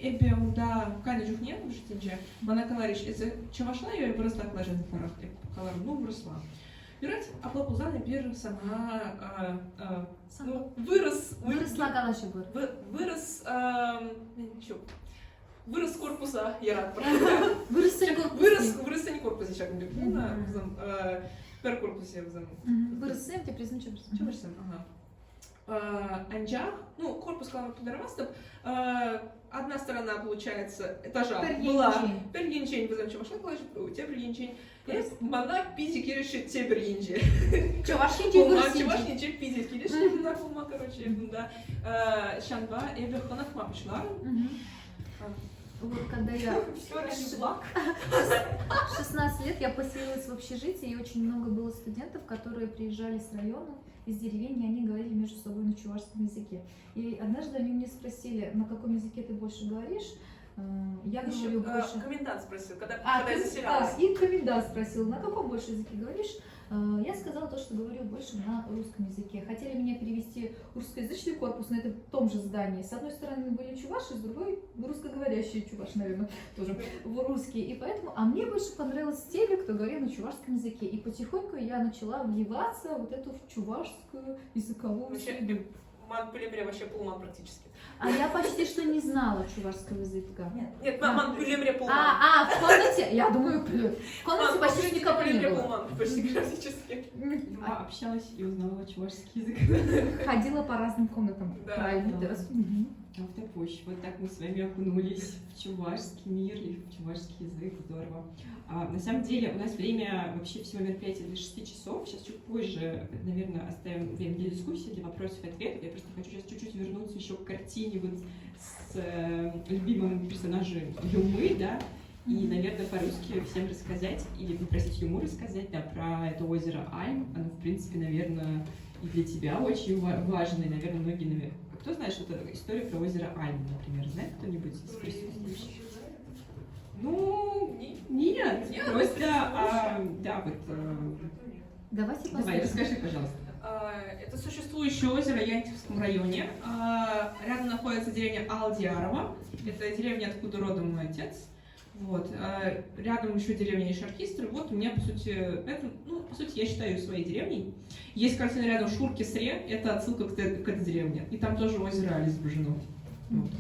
эбе да кани жухне журдинче. Мана калариш, это чувашла я выросла калажен парах, калар ну выросла. Бирать, а плапузаны бир сама Выросла калаши был. Вырос корпуса, я рад. Вырос не корпуса, сейчас не бирна, пер корпусе взам. Вырос сэм, ты признан чувашсам, ага. Анджах, ну корпус клава подарвастов. Одна сторона, получается, этажа была пергенчень, возьмем чувашла калаш, у тебя пергенчень. Мана пизи кириши те пергенчи. Чувашниче пизи кириши, на фума, короче, да. Шанба, эбе хонах мапшла. Вот когда я Всё ради благ. 16 лет я поселилась в общежитии, и очень много было студентов, которые приезжали с района, из деревень, и они говорили между собой на чувашском языке. И однажды они меня спросили, на каком языке ты больше говоришь? Я говорю больше... Комендант спросил, когда я Да, заселялась. и комендант спросил, на каком больше языке говоришь? Я сказала то, что говорю больше на русском языке. Хотели меня перевести в русскоязычный корпус, но это в том же здании. С одной стороны были чуваши, с другой русскоговорящие чуваши, наверное, тоже русские. И поэтому, а мне больше понравилось те, кто говорил на чувашском языке. И потихоньку я начала вливаться вот эту в чувашскую языковую Вообще, среду. Ман Пулемре вообще полман практически. А я почти что не знала чувашского языка. Нет, Ман Пулемре полман. В комнате, я думаю, в комнате почти никого не было. Полман, почти практически. А общалась и узнала чувашский язык. Ходила по разным комнатам. Да. Правильно, ты раз. Мгм. Автопущ. Вот так мы с вами окунулись в чувашский мир и в чувашский язык. Здорово. На самом деле у нас время вообще всего мероприятия до 6 часов. Сейчас чуть позже, наверное, оставим время для дискуссии, для вопросов и ответов. Я просто хочу сейчас чуть-чуть вернуться еще к картине вот с любимым персонажем Юмы, да, и, наверное, по-русски всем рассказать или попросить Юму рассказать, да, про это озеро Альм. Оно, в принципе, наверное, и для тебя очень важно, и, наверное, многие, кто знает что-то историю про озеро Альм, например, знает кто-нибудь из присутствующих? Ну, нет, просто, да, вот. Давайте Давай, послушаем. расскажи, пожалуйста. Это существующее озеро в Янтьевском районе. Рядом находится деревня Алдиарова. Это деревня, откуда родом мой отец. Вот. Рядом еще деревня Ишаркистр. Вот у меня, по сути, это, по сути, я считаю своей деревней. Есть картина рядом Шурки-Сре, это отсылка к этой деревне. И там тоже озеро Али изображено. Вот.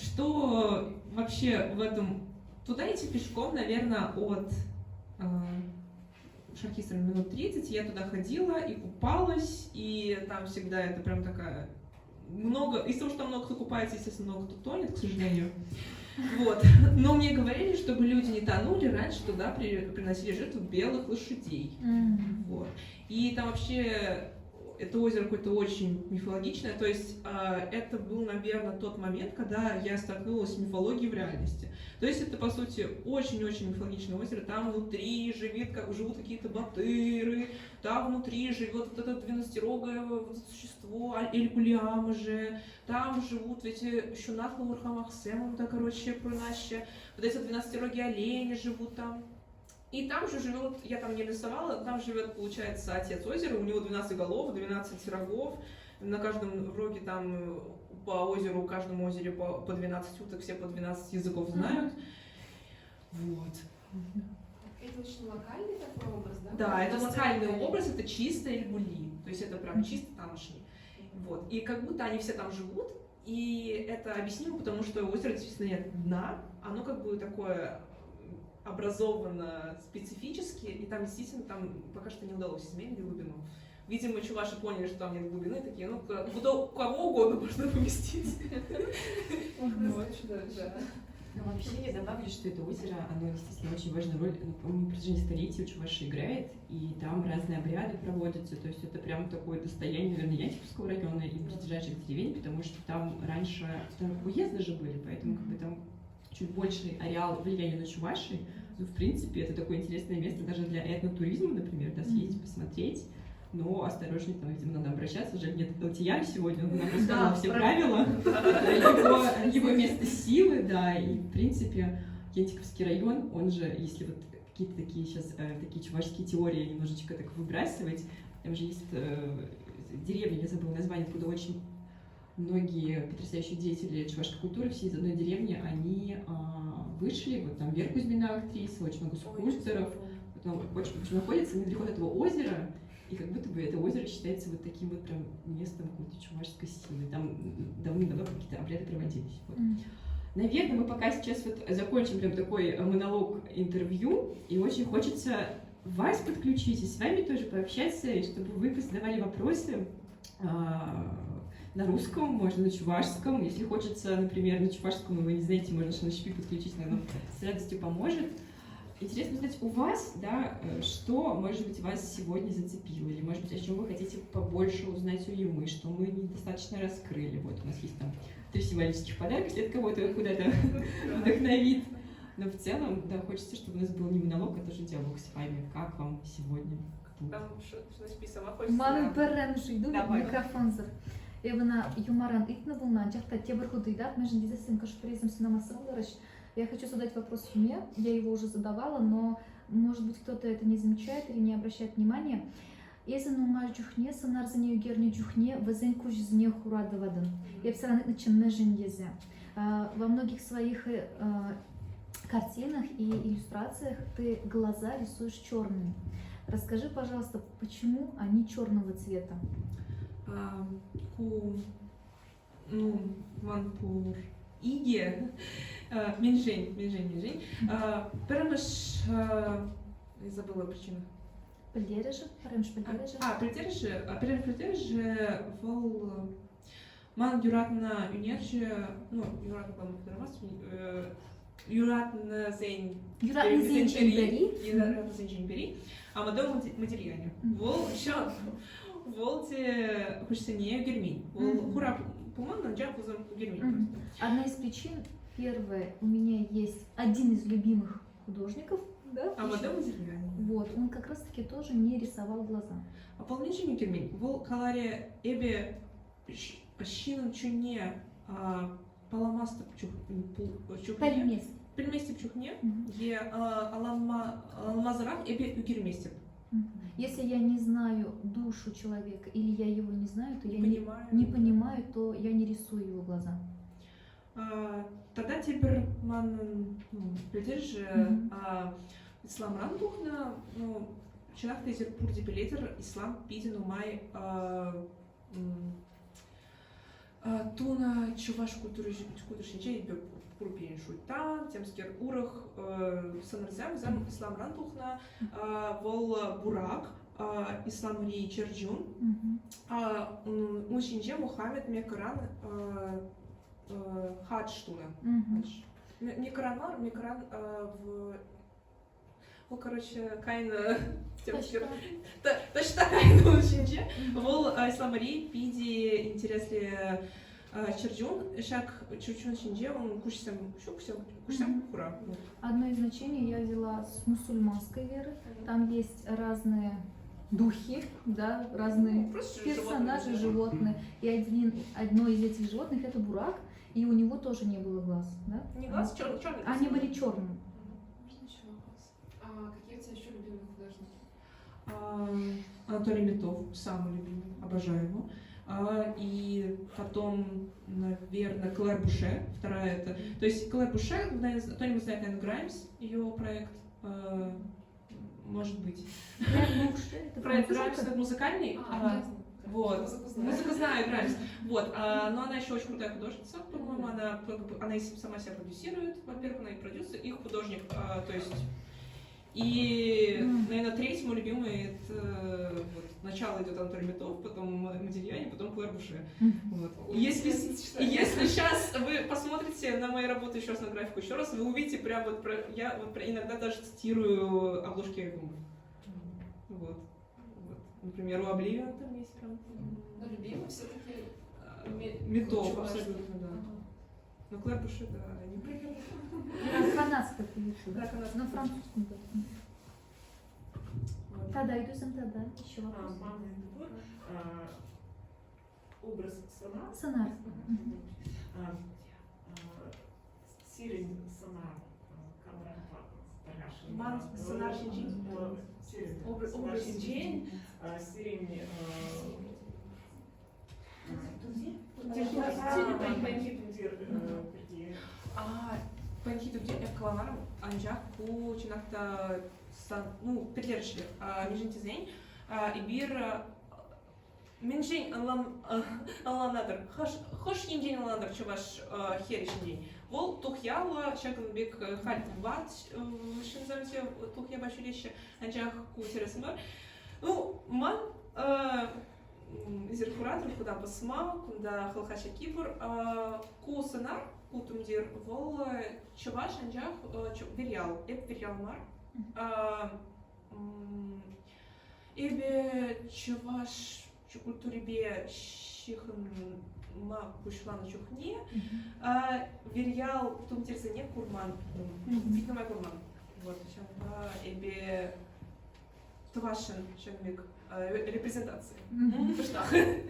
Что вообще в этом... Туда идти пешком, наверное, от Шаркистра минут 30. Я туда ходила и купалась, и там всегда это прям такая... Много... Из-за того, что там много кто купается, естественно, много кто тонет, к сожалению. Вот. Но мне говорили, чтобы люди не тонули, раньше туда приносили жертву белых лошадей. Вот. И там вообще это озеро какое-то очень мифологичное. То есть это был, наверное, тот момент, когда я столкнулась с мифологией в реальности. То есть это, по сути, очень-очень мифологичное озеро. Там внутри живут какие-то батыры, там внутри живет вот это 12-рогое существо Эль-Кулиама же. Там живут эти Шунат Лаурхамахсем, да, короче, пронаще. Вот эти 12-рогие олени живут там. И там же живет, я там не рисовала, там живет, получается, отец озера, у него 12 голов, 12 рогов. На каждом роге там по озеру, в каждом озере по 12 уток, все по 12 языков знают. Вот. Это очень локальный такой образ, да? Да, это локальный образ, это чисто Эль-Були, то есть это прям чисто тамошний. Вот. И как будто они все там живут, и это объяснимо, потому что у озера действительно нет дна, оно как бы такое образовано специфически, и там действительно там пока что не удалось изменить глубину. Видимо, чуваши поняли, что там нет глубины, такие, кого угодно можно поместить. Вообще, я добавлю, что это озеро, оно, естественно, очень важную роль на протяжении столетий у чуваши играет, и там разные обряды проводятся, то есть это прям такое достояние, наверное, Янтьевского района и близлежащих деревень, потому что там раньше уезды же были, поэтому как бы там чуть больший ареал влияния на чуваши. Ну, в принципе, это такое интересное место даже для этнотуризма, например, да, съездить, посмотреть. Но осторожнее, там, видимо, надо обращаться. Жаль, нет Элтияра сегодня, он нам рассказал все правила, его место силы, да, и, в принципе, Янтиковский район, он же, если вот какие-то такие сейчас, такие чувашские теории немножечко так выбрасывать, там же есть деревня, я забыла название, откуда очень многие потрясающие деятели чувашской культуры, все из одной деревни, они вышли, вот там Вера Кузьмина, актриса, очень много скульпторов, потом очень находится недалеко от этого озера, и как будто бы это озеро считается вот таким вот прям местом какой-то чувашской силы. Там давным-давно какие-то обряды проводились. Вот. Наверное, мы пока сейчас вот закончим прям такой монолог интервью, и очень хочется вас подключить и с вами тоже пообщаться, и чтобы вы задавали вопросы на русском, можно на чувашском. Если хочется, например, на чувашском, и вы не знаете, можно Шанышпи подключить, наверное, с радостью поможет. Интересно узнать у вас, да, что, может быть, вас сегодня зацепило, или, может быть, о чем вы хотите побольше узнать у Юмы, что мы недостаточно раскрыли. Вот у нас есть там 3 символических подарка, если это кого-то куда-то вдохновит. Но в целом, да, хочется, чтобы у нас был не монолог, а тоже диалог с вами. Как вам сегодня? Там что-то писала, хочется. Маны перенши, ду Давай. микрофонзор. Эвана юмаран итна булна, джахта тебр худыдат, между дизесем кашпризм синамасыл. Я хочу задать вопрос Фиме, я его уже задавала, но может быть кто-то это не замечает или не обращает внимания. Эзен умар джухне, санар за нее герни джухне, вазен куш за нее хурадавадан. Я все равно начем межен езе. Во многих своих картинах и иллюстрациях ты глаза рисуешь черными. Расскажи, пожалуйста, почему они черного цвета? Ванпур Иге, Минжень. Перемеш, я забыла причину. Пельдереже, ремш пельдереже. Пельдереже, вол ман юратна юнерже, юратна памятырмас, юратна зейн. Юратна зейн джембери. Юратна зейн джембери. А мадам Модельяне. Вол еще волте хочется не гермин. Вол хура пуман нанджа пузом гермин. Одна из причин, первая, у меня есть один из любимых художников, да? А мадам Модельяне. Вот, он как раз таки тоже не рисовал глаза. А полнейший не гермин. Вол каларе эбе щинам чуне паламаста чухне. Пельместип чухне. Е аламазарах эбе герместип. Если я не знаю душу человека или я его не знаю, то я не понимаю, то я не рисую его глаза. Тогда теперь ман придержи ислам рандухна, человек тезер пурди билетер ислам пидину май туна чуваш кутуршинче пурпин шуйта темскер урах санарзям зам ислам рандухна вол бурак ислам ри черджун мужчинже Мухаммед мекаран хадж туна мекаран в короче кайна темскер точно кайна мужчинже вол ислам ри пиди интересли черджун шак чучун шинже он кушсам хура. Одно из значений я взяла с мусульманской веры. Там есть разные духи, да, разные персонажи, животные. И одно из этих животных это бурак, и у него тоже не было глаз, да? Не глаз, черный. Они были черными. Можно еще вопрос? А какие у тебя еще любимые художники? Анатолий Метов, самый любимый, обожаю его. И потом, наверное, Клэр Буше, вторая это... То есть Клэр Буше, кто-нибудь знает Энн Граймс, ее проект, может быть. Проект Граймс это музыкальный. Вот. Музыку знаю, Граймс. Вот. Но она еще очень крутая художница, по-моему, она сама себя продюсирует. Во-первых, она и продюсер, и художник, то есть... И, наверное, третий мой любимый, это вот, сначала идет Анатолий Метов, потом Модельяне, потом Клэр Буше. Вот. И если сейчас вы посмотрите на мои работы еще раз на графику, еще раз, вы увидите прям вот, я вот иногда даже цитирую обложки альбомов. Вот. Например, у Обливион там есть прям. Но любимый все-таки Метов, абсолютно, да. Но Клэр Буше, да, не примерно. Канадская певица, да? На французском. Тогда иду сам тогда. Еще вопрос. Образ Сонар. Сонар. Сирень Сонар. Ман Сонар Шинджин. Образ Шинджин. Сирень... Панхиту где каланарам анжак ку чинакта петлершли межентизень ибир менжень аланадр хош индень аланадр чуваш херишин день вол тухяла шаканбек хальтбат шинзамте тухя башуреща анжак ку тересмар ман зеркуратор куда посмал куда халхача кипр ку сонар Кутумдир вол чуваш анжах верял мар эбе чуваш культуребе чихын ма пушла на чухне, верял том терзане курман, видно курман. Вот, сейчас эбе твашен шенмик репрезентации.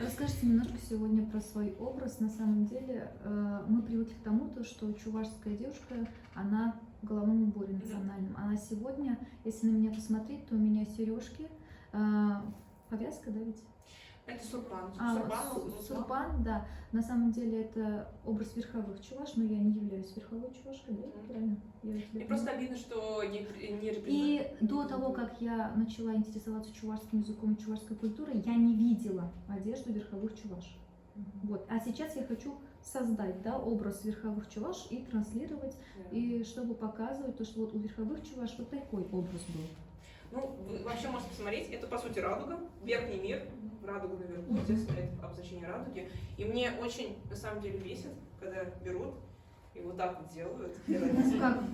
Расскажите немножко сегодня про свой образ. На самом деле мы привыкли к тому, что чувашская девушка, она в головном уборе национальном. Она сегодня, если на меня посмотреть, то у меня сережки, повязка, да, ведь? Это сурпан. Сурпан, да. На самом деле это образ верховых чуваш, но я не являюсь верховой чувашкой, да? Правильно? Мне просто обидно, что не репрезентация. И до того, как я начала интересоваться чувашским языком и чувашской культурой, я не видела одежду верховых чуваш. Вот. А сейчас я хочу создать, да, образ верховых чуваш и транслировать, и чтобы показывать то, что вот у верховых чуваш вот такой образ был. Ну, вы вообще можете посмотреть, это по сути радуга, верхний мир, радуга наверху, естественно, это обозначение радуги. И мне очень, на самом деле, бесит, когда берут и вот так вот делают.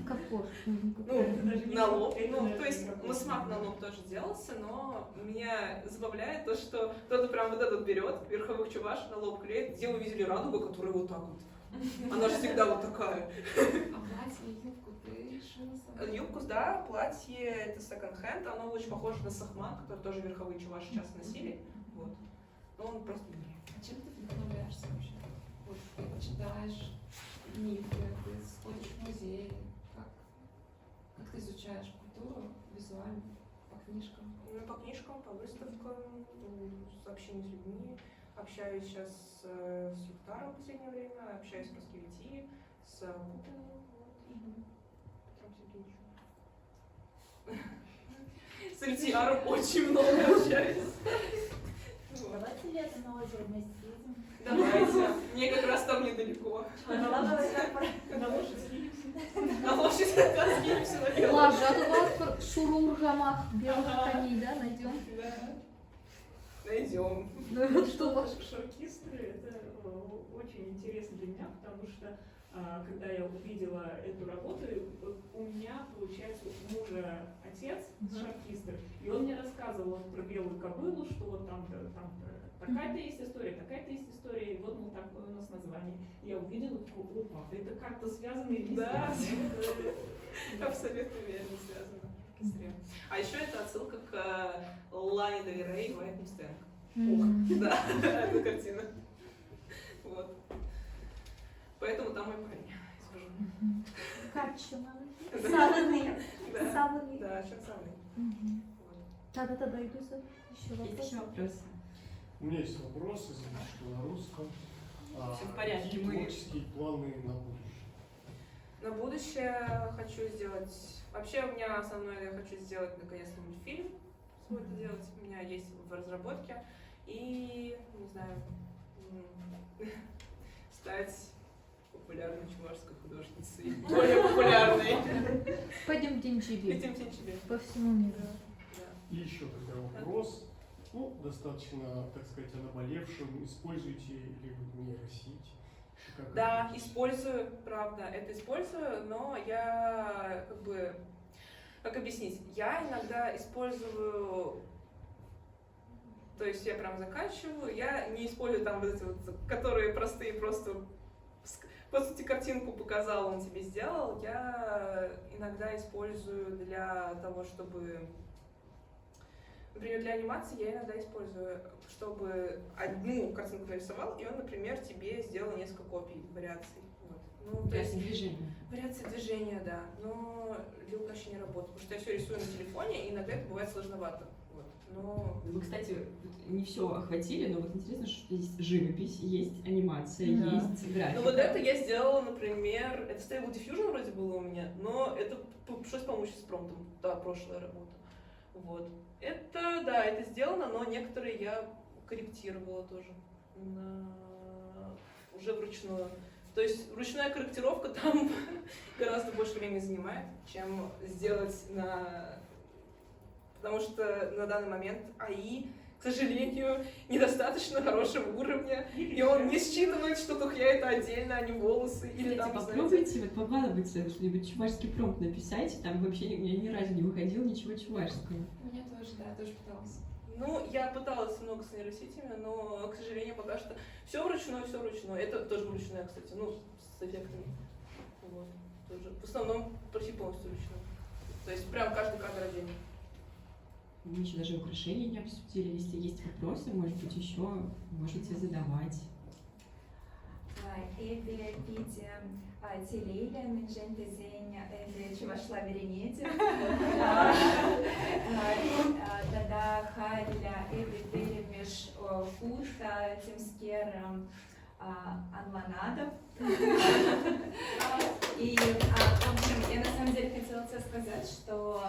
Как кожа. Ну, на лоб. Ну, то есть мусмак на лоб тоже делался, но меня забавляет то, что кто-то прям вот этот берет, верховых чуваш на лоб клеит. Где вы видели радугу, которая вот так вот? Она же всегда вот такая. А платье и юбку ты шила сама? Юбку, да, платье это секонд-хенд, оно очень похоже на сахман, который тоже верховые чуваши часто носили. Вот. Но он просто длиннее. А чем ты вдохновляешься вообще? Вот ты читаешь книги, ты сходишь в музей, как ты изучаешь культуру визуально, по книжкам? Ну, по книжкам, по выставкам, с общением с людьми. Общаюсь сейчас с Юхтаром в последнее время, общаюсь с Роскевити, с Путиным, Петром Сергеевичем. С Эльтиаром очень много общаюсь. Давайте лето на озеро вместе съездим. Давайте. Мне как раз там недалеко. На лошадь съедемся. На лошадь съедемся на белом. Лажат у вас шурургамах белых коней, да, найдем? Да. Найдем. Ну, что у вас? Шоркистры это очень интересно для меня, потому что когда я увидела эту работу, у меня, получается, у мужа отец шоркистр, и он мне рассказывал про белую кобылу, что вот там такая-то есть история, такая-то есть история, и вот ну, такое у нас название. Я увидела, такой, опа, это как-то связано вместе. Да, абсолютно верно связано. А еще это отсылка к Лане Дель Рей «White Mustang». Да, эта картина. Вот. Поэтому там мой парень. Каченый. Саваны. Да, Саваны. да, сейчас самый. Да, дойду за еще Есть еще вопрос. вопросы? У меня есть вопрос, извините, что на русском. Всё в порядке, Какие мы- творческие планы на будущее? На будущее хочу сделать... Вообще у меня основное, я хочу сделать наконец-то мультфильм. Свой это делать. У меня есть в разработке. И, не знаю, стать популярной чувашской художницей. Более популярной. Пойдем Тинчиби. Этим тебе. По всему миру. И еще такой вопрос, ну, достаточно, так сказать, о наболевшем. Используете ли вы нейросеть? Как Да, это? использую, правда, это использую, но я как бы, как объяснить, я иногда использую, то есть я прям заканчиваю, я не использую там вот эти вот, которые простые, просто, по сути, картинку показал, он тебе сделал, я иногда использую для того, чтобы... Например, для анимации я иногда использую, чтобы одну картинку нарисовал, и он, например, тебе сделал несколько копий, вариаций. Вот. Ну, то есть Движение. вариации движения, да, но для упрощения работы, потому что я все рисую на телефоне, и иногда это бывает сложновато. Вот. Но... Вы, кстати, не все охватили, но вот интересно, что есть живопись, есть анимация, Да. есть графика. Ну вот это я сделала, например, это Stable Diffusion вроде было у меня, но это пришлось помочь с промптом, да, прошлая работа. Вот. Это, да, это сделано, но некоторые я корректировала тоже уже вручную. То есть ручная корректировка там гораздо больше времени занимает, чем сделать на... Потому что на данный момент АИ к сожалению, недостаточно хорошего уровня, и он не считывает, что тухля это отдельно, а не волосы. Или Кстати, там, попробуйте, вот побаловаться, что-нибудь чувашский промпт написать, там вообще ни разу не выходил ничего чувашского. У меня тоже, да, тоже пыталась. Ну, я пыталась много с нейросетями, но, к сожалению, пока что все вручную, все вручную. Это тоже вручную, кстати, ну, с эффектами. Вот, тоже. В основном почти полностью вручную. То есть прям каждый кадр отдельно. Мы еще даже украшения не обсудили. Если есть вопросы, может быть, еще можете задавать. Эбе видим Телеля, Минжен Тезень, Эбе Чувашла Веренети. Тогда Харля, Эбе Перемеш Фурта, Тимскер Анланадов. И, в общем, я на самом деле хотела тебе сказать, что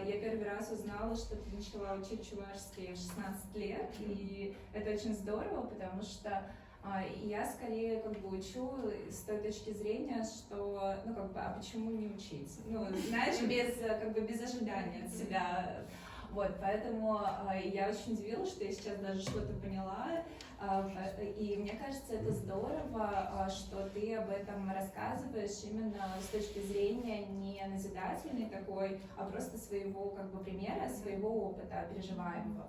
я первый раз узнала, что ты начала учить чувашский в 16 лет, и это очень здорово, потому что я скорее как бы учу с той точки зрения, что, ну как бы, а почему не учить? Ну, знаешь, без ожидания от себя. Вот, поэтому я очень удивилась, что я сейчас даже что-то поняла, и мне кажется, это здорово, что ты об этом рассказываешь именно с точки зрения не назидательной такой, а просто своего как бы примера, своего опыта переживаемого.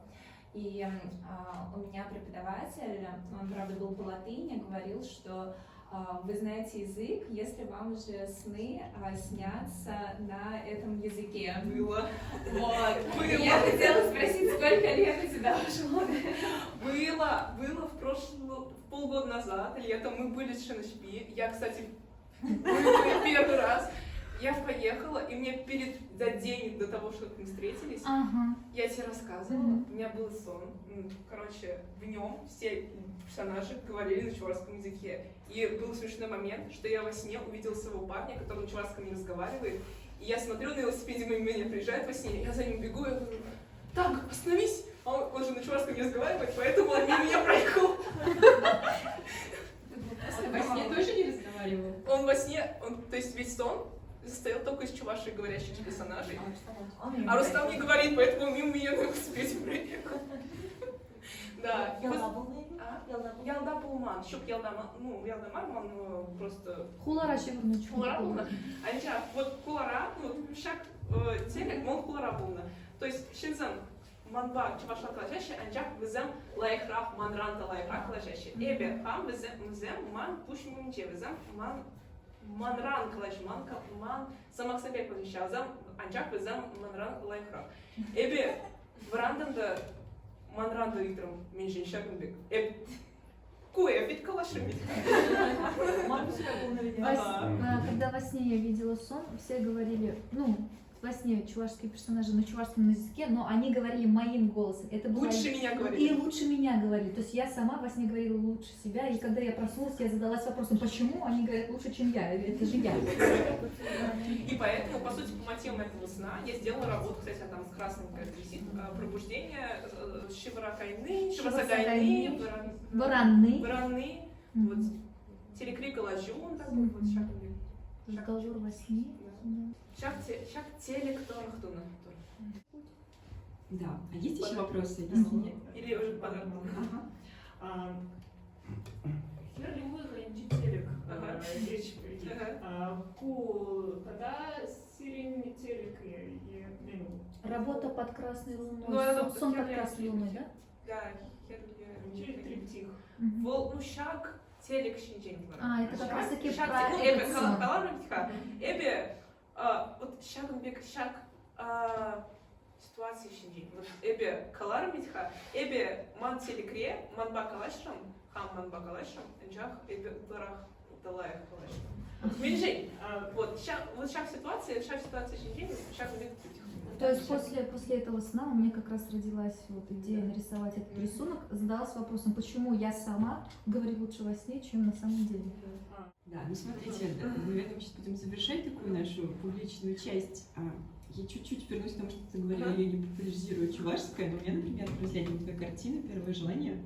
И у меня преподаватель, он, правда, был по латыни, говорил, что вы знаете язык, если вам уже сны снятся на этом языке. Было. Вот. И я хотела спросить, сколько лет у тебя ушло? Было в полгода назад, летом, мы были в Шенешпи. Я, кстати, была первый раз. Я поехала, и мне за день до того, как мы встретились, я тебе рассказывала, у меня был сон. Короче, в нем все персонажи говорили на чувашском языке. И был смешной момент, что я во сне увидела своего парня, который на чувашском не разговаривает. И я смотрю на велосипеде, мимо меня приезжает во сне, я за ним бегу, я говорю: так, остановись! А он же на чувашском не разговаривает, поэтому он мимо меня проехал. Во сне тоже не разговаривал? Он во сне, то есть весь сон состоял только из чувашей говорящих персонажей. А Рустам не говорит, поэтому он мимо меня на велосипеде проехал. Да. Ялда Пулман, щуп Ялдамар, просто... Хулара чебурнучу. Хулара Пулна. Вот Хулара, шаг телек, мон Хулара Пулна. То есть Шинзан манба чувашла лажащий, анчак везем лайхрах манранта лайхрах лажащий. Эбе хам везем ман пушмунче везем манран клаш ман самак себе позищал зам анчак везем манран лайхрах. Эбе вранданда манранда итром меньше шагнбек. Куя, ведь калашами. Когда во сне я видела сон, все говорили, во сне чувашские персонажи на чувашском языке, но они говорили моим голосом. Это было... Лучше меня говорили. И лучше меня говорили. То есть я сама во сне говорила лучше себя, и когда я проснулась, я задалась вопросом, почему они говорят лучше, чем я? Это же я. И поэтому, по сути, по мотивам этого сна я сделала работу, кстати, там с красным висит, пробуждение, шиваракайны, шивасагайны, бараны, вот, телекрик галажун, такой вот, Разговор во сне. шаг телекторхтуна. Да. А есть еще вопросы? Если нет? Или уже подарок? Херли выглядит телек, речь когда сирень телек и Работа под красной луной. Сон под красной луной, да? Да, через триптих. Шаг телек шинжень. Это как раз таки про Эбе этот сон. калармитха, эбе вот шагнбек шаг ситуации шинжень. Эбе калармитха, эбе ман телекре, ман бакалашрам, хам ман бакалашрам, энджах эбе ударах удалаях калашрам. Минжень. Вот шаг ситуации шинжень, шагнбек триптих. То есть после этого сна у меня как раз родилась вот идея нарисовать этот рисунок. Задалась вопросом, почему я сама говорю лучше во сне, чем на самом деле. Да, смотрите, наверное, мы сейчас будем завершать такую нашу публичную часть. Я чуть-чуть вернусь к тому, что ты говорила, я не популяризирую чувашское, но у меня, например, взглянула твоя картина «Первое желание»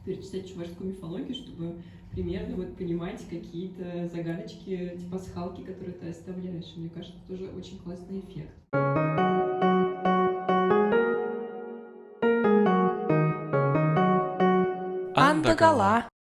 перечитать чувашскую мифологию, чтобы примерно понимать какие-то загадочки, типа пасхалки, которые ты оставляешь. Мне кажется, это тоже очень классный эффект. догола.